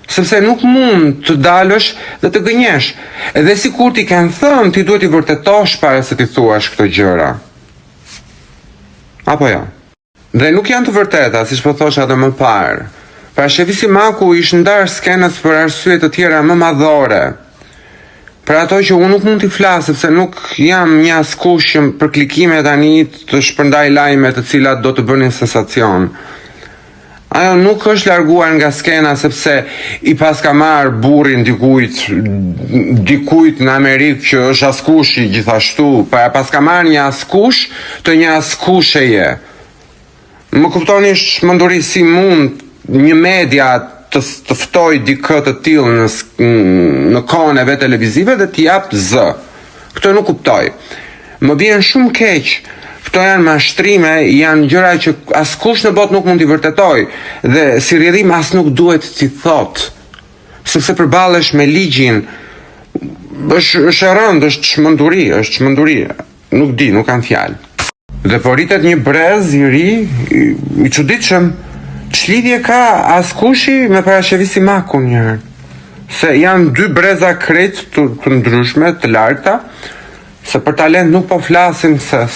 [SPEAKER 10] sepse nuk mund të dalësh dhe të gënjesh. Edhe si kur ti kanë thënë, ti duhet i vërtetosh para se ti thuash këto gjëra. Apo jo? Dhe nuk janë të vërteta, siç po thosha edhe më parë. Parashëvis Simaku ishte ndarë skenës për arsye të tjera më madhore. Për ato që unë nuk mund t'i flas sepse nuk jam një askush që për klikime tani të shpërndaj lajme të cilat do të bënin sensacion. Ajo nuk është larguar nga skena sepse i pas ka marrë burrin dikujt në Amerikë që është askushi gjithashtu, pas ka marrë një askush të një askusheje. Më kuptoni çmenduri si mund një media të ftoj dikë të tillë në kohën e vet televizive dhe t'i jap zë. Këtë nuk kuptoj. Më vjen shumë keq. Këto janë mashtrime, janë gjëra që askush në botë nuk mund t'i vërtetoj dhe si rrjedhim as nuk duhet t'i thot. Sepse përballesh me ligjin, është rënd, është çmenduri, nuk di, nuk kam fjalë. Dhe po rritet një brez i ri, i çuditshëm, ç'lidhje ka askushi me parashëvis Simakun një herë? Se janë dy breza krejt të ndryshme, të larta, se për talent nuk po flasim se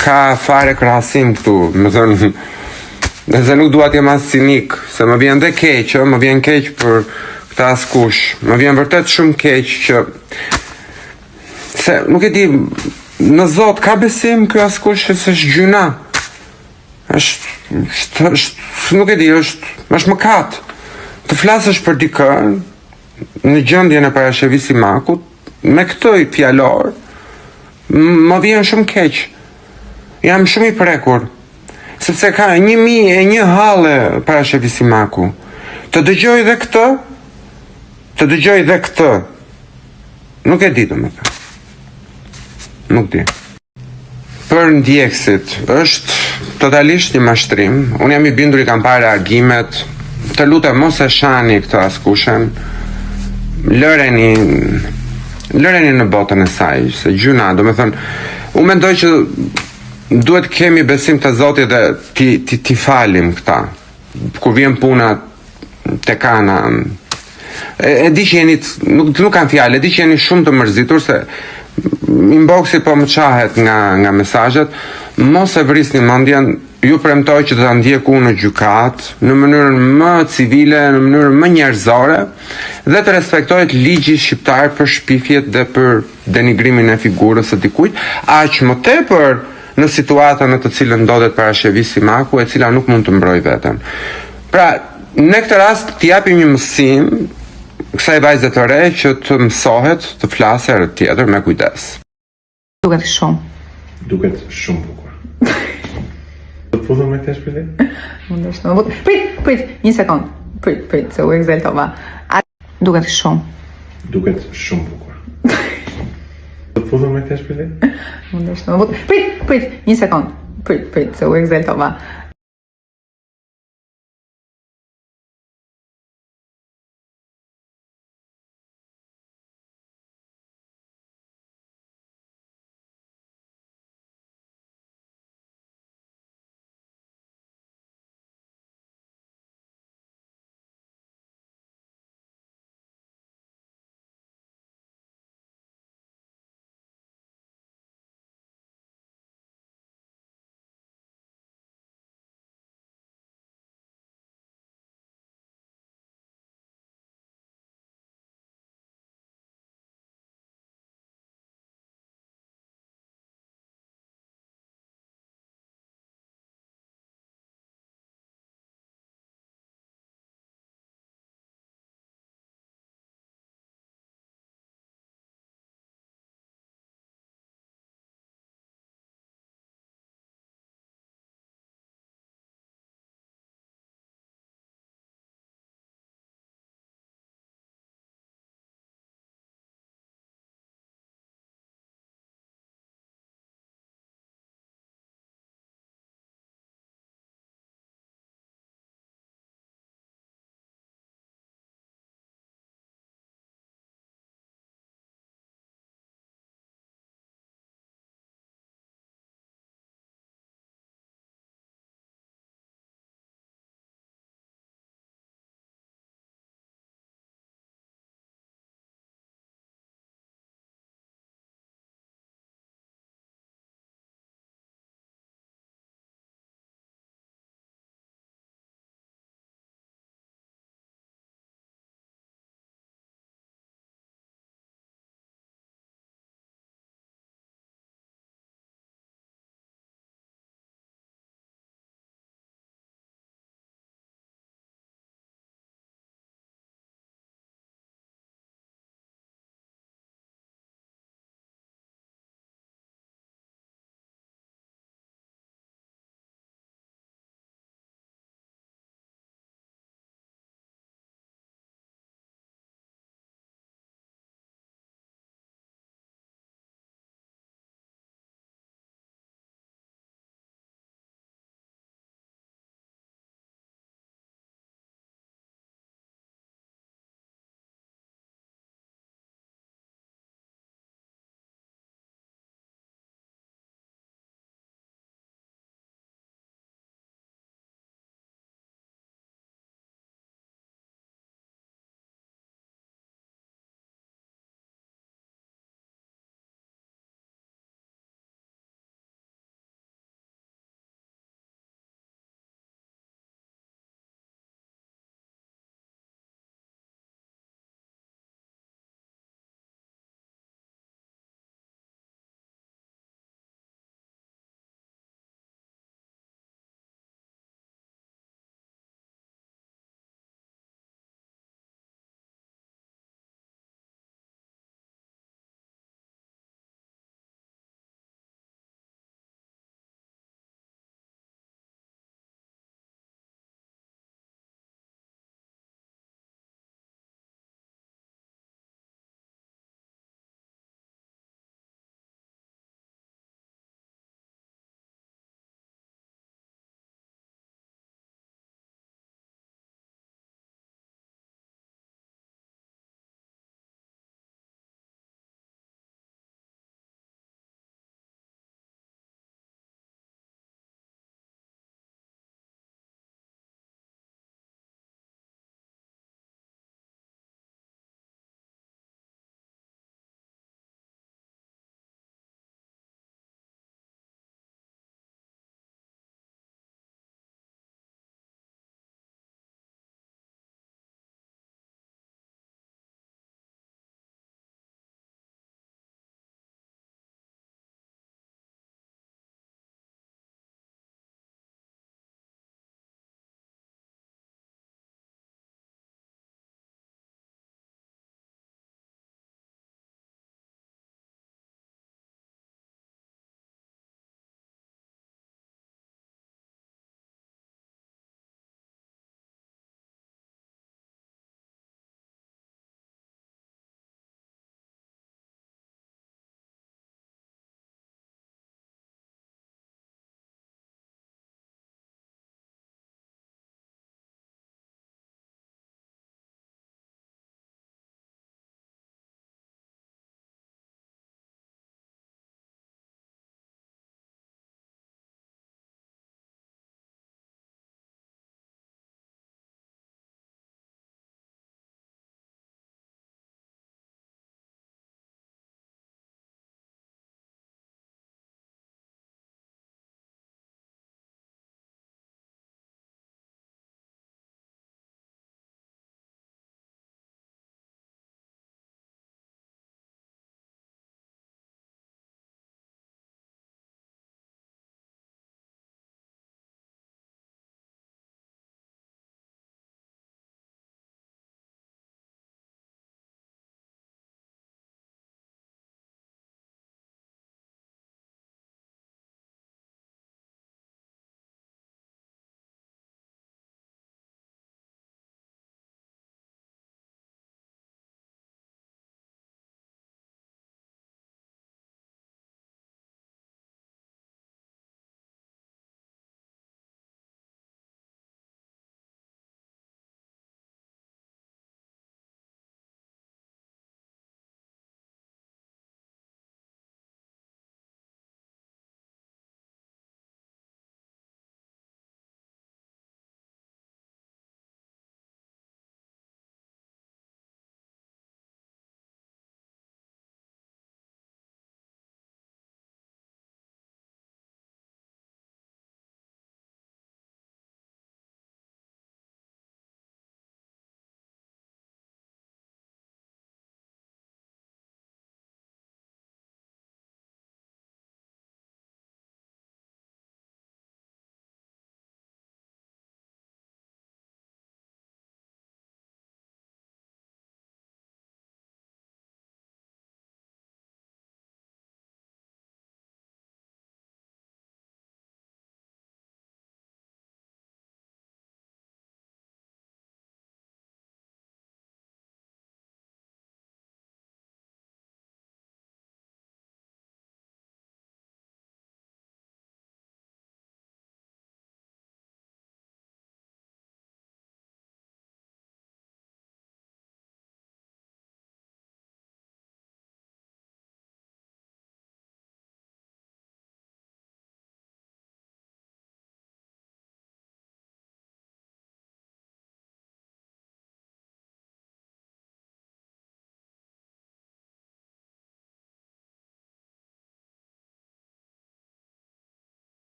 [SPEAKER 10] ka fare krahasim këtu, më thënë, nëse nuk dua t'jem as cinik, se më vjen dhe keq, më vjen keq për këtë askush, më vjen vërtet shumë keq që, se nuk e di, në Zot ka besim ky askush se është gjyna, nuk e di, është mëkat, të flasësh për dikë, në gjendjen e parashëvis Simakut, me këtë i fjalor, më vjen shumë keq. Jam shumë i prekur. Sepse ka 1001 halle parashëvis Simaku. Të dëgjoj dhe këtë. Nuk e di domethënë. Nuk di. Për ndjekësit, është totalisht një mashtrim. Unë jam i bindur, i kam parë reagimet. Të lutem mos e shani këtë askushen. Lëreni në botën e saj, se gjuna, do me thënë, unë mendoj që duhet kemi besim të Zotit dhe ti falim këta, kur vjen puna te kana, e di që jeni, nuk kam fjalë, e di që jeni shumë të mërzitur, se inboxi po më qahet nga mesazhet, mos e vrisni mendjen, ju premtoj që do ta ndjek unë në gjykat, në mënyrën më civile, në mënyrën më njerëzore, dhe të respektohet ligji shqiptar për shpifjet dhe për denigrimin e figurës së dikujt, aq më tepër në situatën në të cilën ndodhet parashëvis Simaku, e cila nuk mund të mbrojë veten. Pra, në këtë rast t'i japim një mësim kësaj vajze të re që të mësohet të flasë herë tjetër me kujdes.
[SPEAKER 1] Duket shumë.
[SPEAKER 17] Duket shumë bukur. Do të fudhëm me këtë shpëlim?
[SPEAKER 1] Prit, një sekond.
[SPEAKER 6] Prit, se u egzaltova. Duket shumë.
[SPEAKER 9] Duket shumë bukur. Të pudhur me këtë shpëlim?
[SPEAKER 6] Mundesh të më but. Prit, një sekond. Prit, se u egzaltova.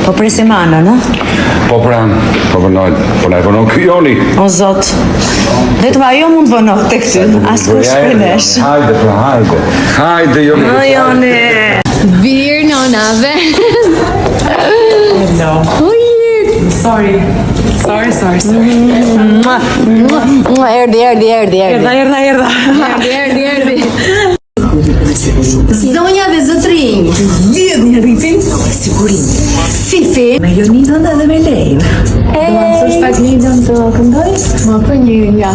[SPEAKER 2] Po presim anën,
[SPEAKER 10] Po vënoj, po na vënon ky Joni.
[SPEAKER 2] O zot. Vetëm ajo mund vënoh tek ty, askush prej nesh.
[SPEAKER 10] Hajde Joni.
[SPEAKER 2] O Joni.
[SPEAKER 17] Bir nonave.
[SPEAKER 5] Hello. Sorry.
[SPEAKER 2] Erdi. Zonja dhe zotrinj. Vjedh një rritin. Sigurin. Fifi. Me Jonidën edhe me Lejn. Do ma mësosh pak Jonidën të këndoj? Ma për një.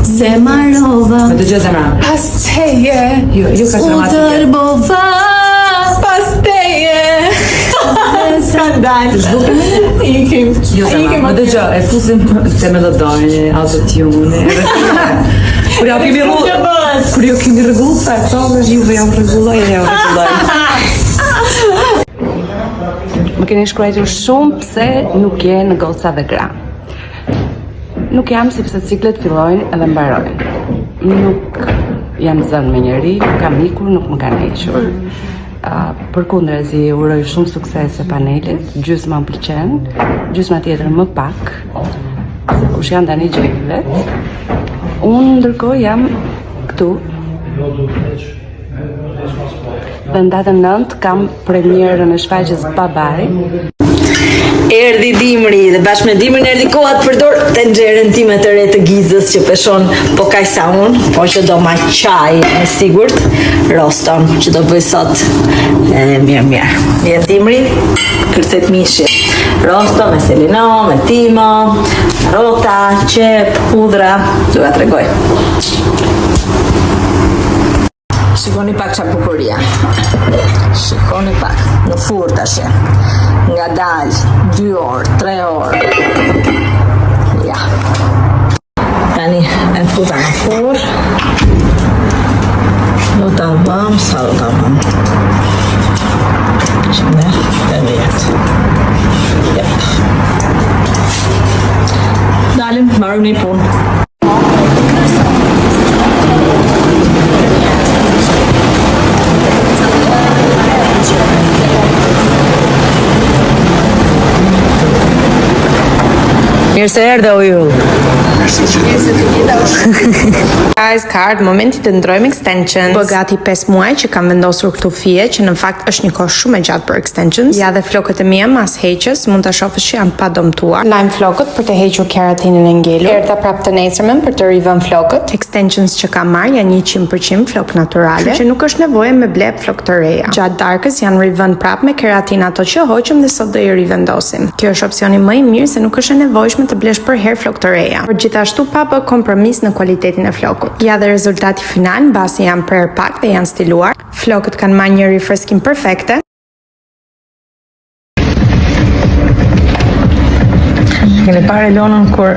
[SPEAKER 2] Se marova.
[SPEAKER 5] Me të gjë zemra.
[SPEAKER 2] Pas teje.
[SPEAKER 5] Jo ka
[SPEAKER 2] U tërbova. Pas teje. Skandal. Ikim.
[SPEAKER 5] Më të gjë, e fusim të melodojnë, autotune. Kur jo kemi rregull, sa këto juve jam rregulloj. Më keni shkruar shumë pse nuk je në goca dhe gra. Nuk jam sepse ciklet fillojnë edhe mbarojnë. Nuk jam zënë me njeri, nuk kam ikur, nuk më kanë hequr. Përkundrazi uroj shumë suksese panelit, gjysma më pëlqen, gjysma tjetër më pak, se kush janë tani gjejnë vet. Unë ndërkohë jam këtu. Dhe në datën 9 kam premierën e shfaqjes Babaj.
[SPEAKER 2] Erdi dimri dhe bashkë me dimrin erdi koha të përdor tenxherën time të re të Gizës që peshon po kaq sa unë, po që do ma qaj me sigurt roston që do bëj sot. Mirë. Erdi dimri, kërcet mishi. Rosto me selino, me timo, rota, qep, hudra, do ja tregoj. Shikoni pak qa bukuria. Shikoni pak, në furë tash. Nga dalë, 2 orë, 3 orë. Ja. Tani e futa në furë. Do ta bëm, sa do ta bëm. Shme, dhe vjetë. Jep. Dalim, marrëm një punë. Mirë se erdhe o ju. Guys, ka ardhur momenti të ndrojmë extensions. Po gati 5 muaj që kam vendosur këtu fije, që në fakt është një kohë shumë e gjatë për extensions. Ja dhe flokët e mia mas heqës, mund ta shohësh që janë pa dëmtuar. Lajm flokët për të hequr keratinën e ngelur. Erdha prapë të nesërmen për të rivën flokët. Extensions që kam marrë janë 100% flok natyrale, që nuk është nevojë me ble flok të reja. Gjatë darkës janë rivën prapë me keratin ato që hoqëm dhe sot do i rivendosim. Kjo është opsioni më i mirë se nuk është e nevojshme të blesh për herë flok të reja. Por gjithashtu pa bë kompromis në kualitetin e flokut. Ja dhe rezultati final, mbasi janë prerë pak dhe janë stiluar. Flokët kanë marrë një rifreskim perfekte. Keni parë Elonën kur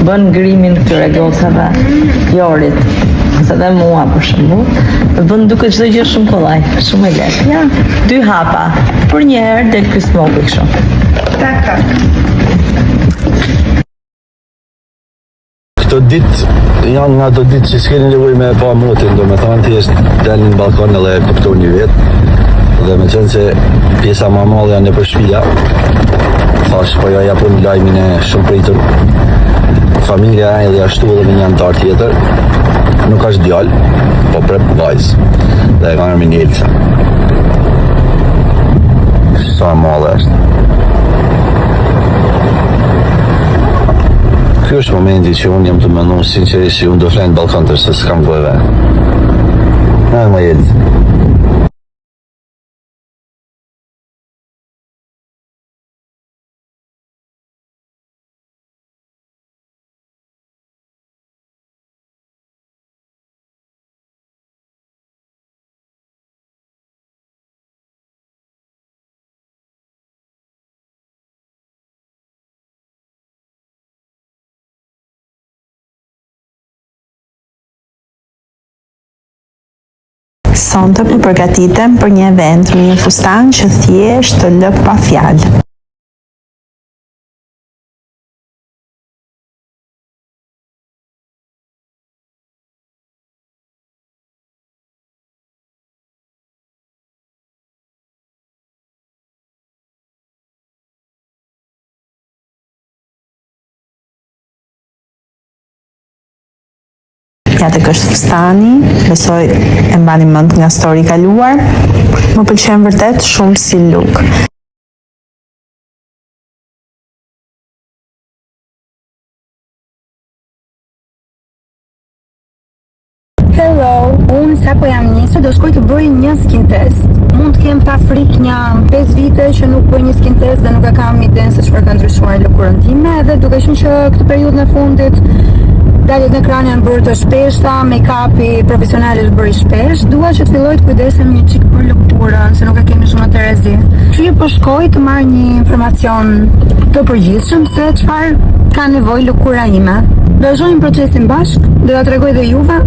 [SPEAKER 2] bën ngrimin këtyre gocave Jorit, ose dhe mua për shembull, bën duke çdo gjë shumë kollaj, shumë e lehtë. Ja, 2 hapa. Për një herë del ky smoki kështu. Tak.
[SPEAKER 12] Këto ditë janë nga ato ditë që s'keni nevojë me pa motin, domethënë thjesht dalni në balkon edhe e kuptoni vetë. Dhe me qenë se pjesa më e madhe janë nëpër shtëpia, thash po ja japun lajmin e shumë pritur. Familja edhe ashtu edhe një antar tjetër, nuk është djalë, po prep vajzë. Dhe e ka emrin Elsa. Sa e madhe është. Ky është momenti që unë jam të menduar sinqerisht se unë do flen balkon tërse s'kam vojve. Na më jetë.
[SPEAKER 4] Sonte po përgatitem për një event me një fustan që thjesht të lë pa fjalë.
[SPEAKER 3] Ja tek është fstani, besoj e mbani mend nga story kaluar. Më pëlqen vërtet shumë si look.
[SPEAKER 13] Hello, unë sapo jam nisur, do shkoj të bëj një skin test. Mund të kem pa frikë një 5 vite që nuk bëj një skin test dhe nuk e kam idenë se çfarë ka ndryshuar lëkurën time, edhe duke qenë që këtë periudhë në fundit daljet në ekran janë bërë të shpeshta, make-upi profesional është bërë i shpesh, dua që të filloj të kujdesem një çik për lëkurën, se nuk e kemi shumë të rrezi. Kështu që po shkoj të marr një informacion të përgjithshëm se çfarë ka nevojë lëkura ime. Do vazhdojmë procesin bashk, do ja tregoj dhe juve.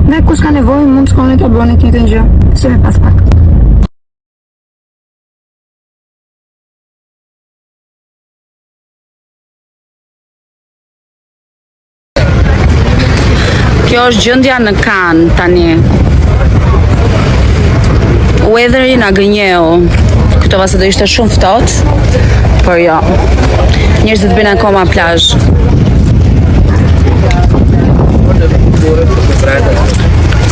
[SPEAKER 13] Dhe kush ka nevojë mund të shkoni të bëni të njëjtën gjë. Shihemi pas pak.
[SPEAKER 6] Kjo është gjendja në Cannes tani. Weatheri na gënjeu. Kujtova se do ishte shumë ftohtë, por jo. Njerëzit bëjnë akoma plazh.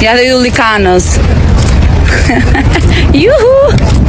[SPEAKER 6] Ja dhe ju likanës. Juhu!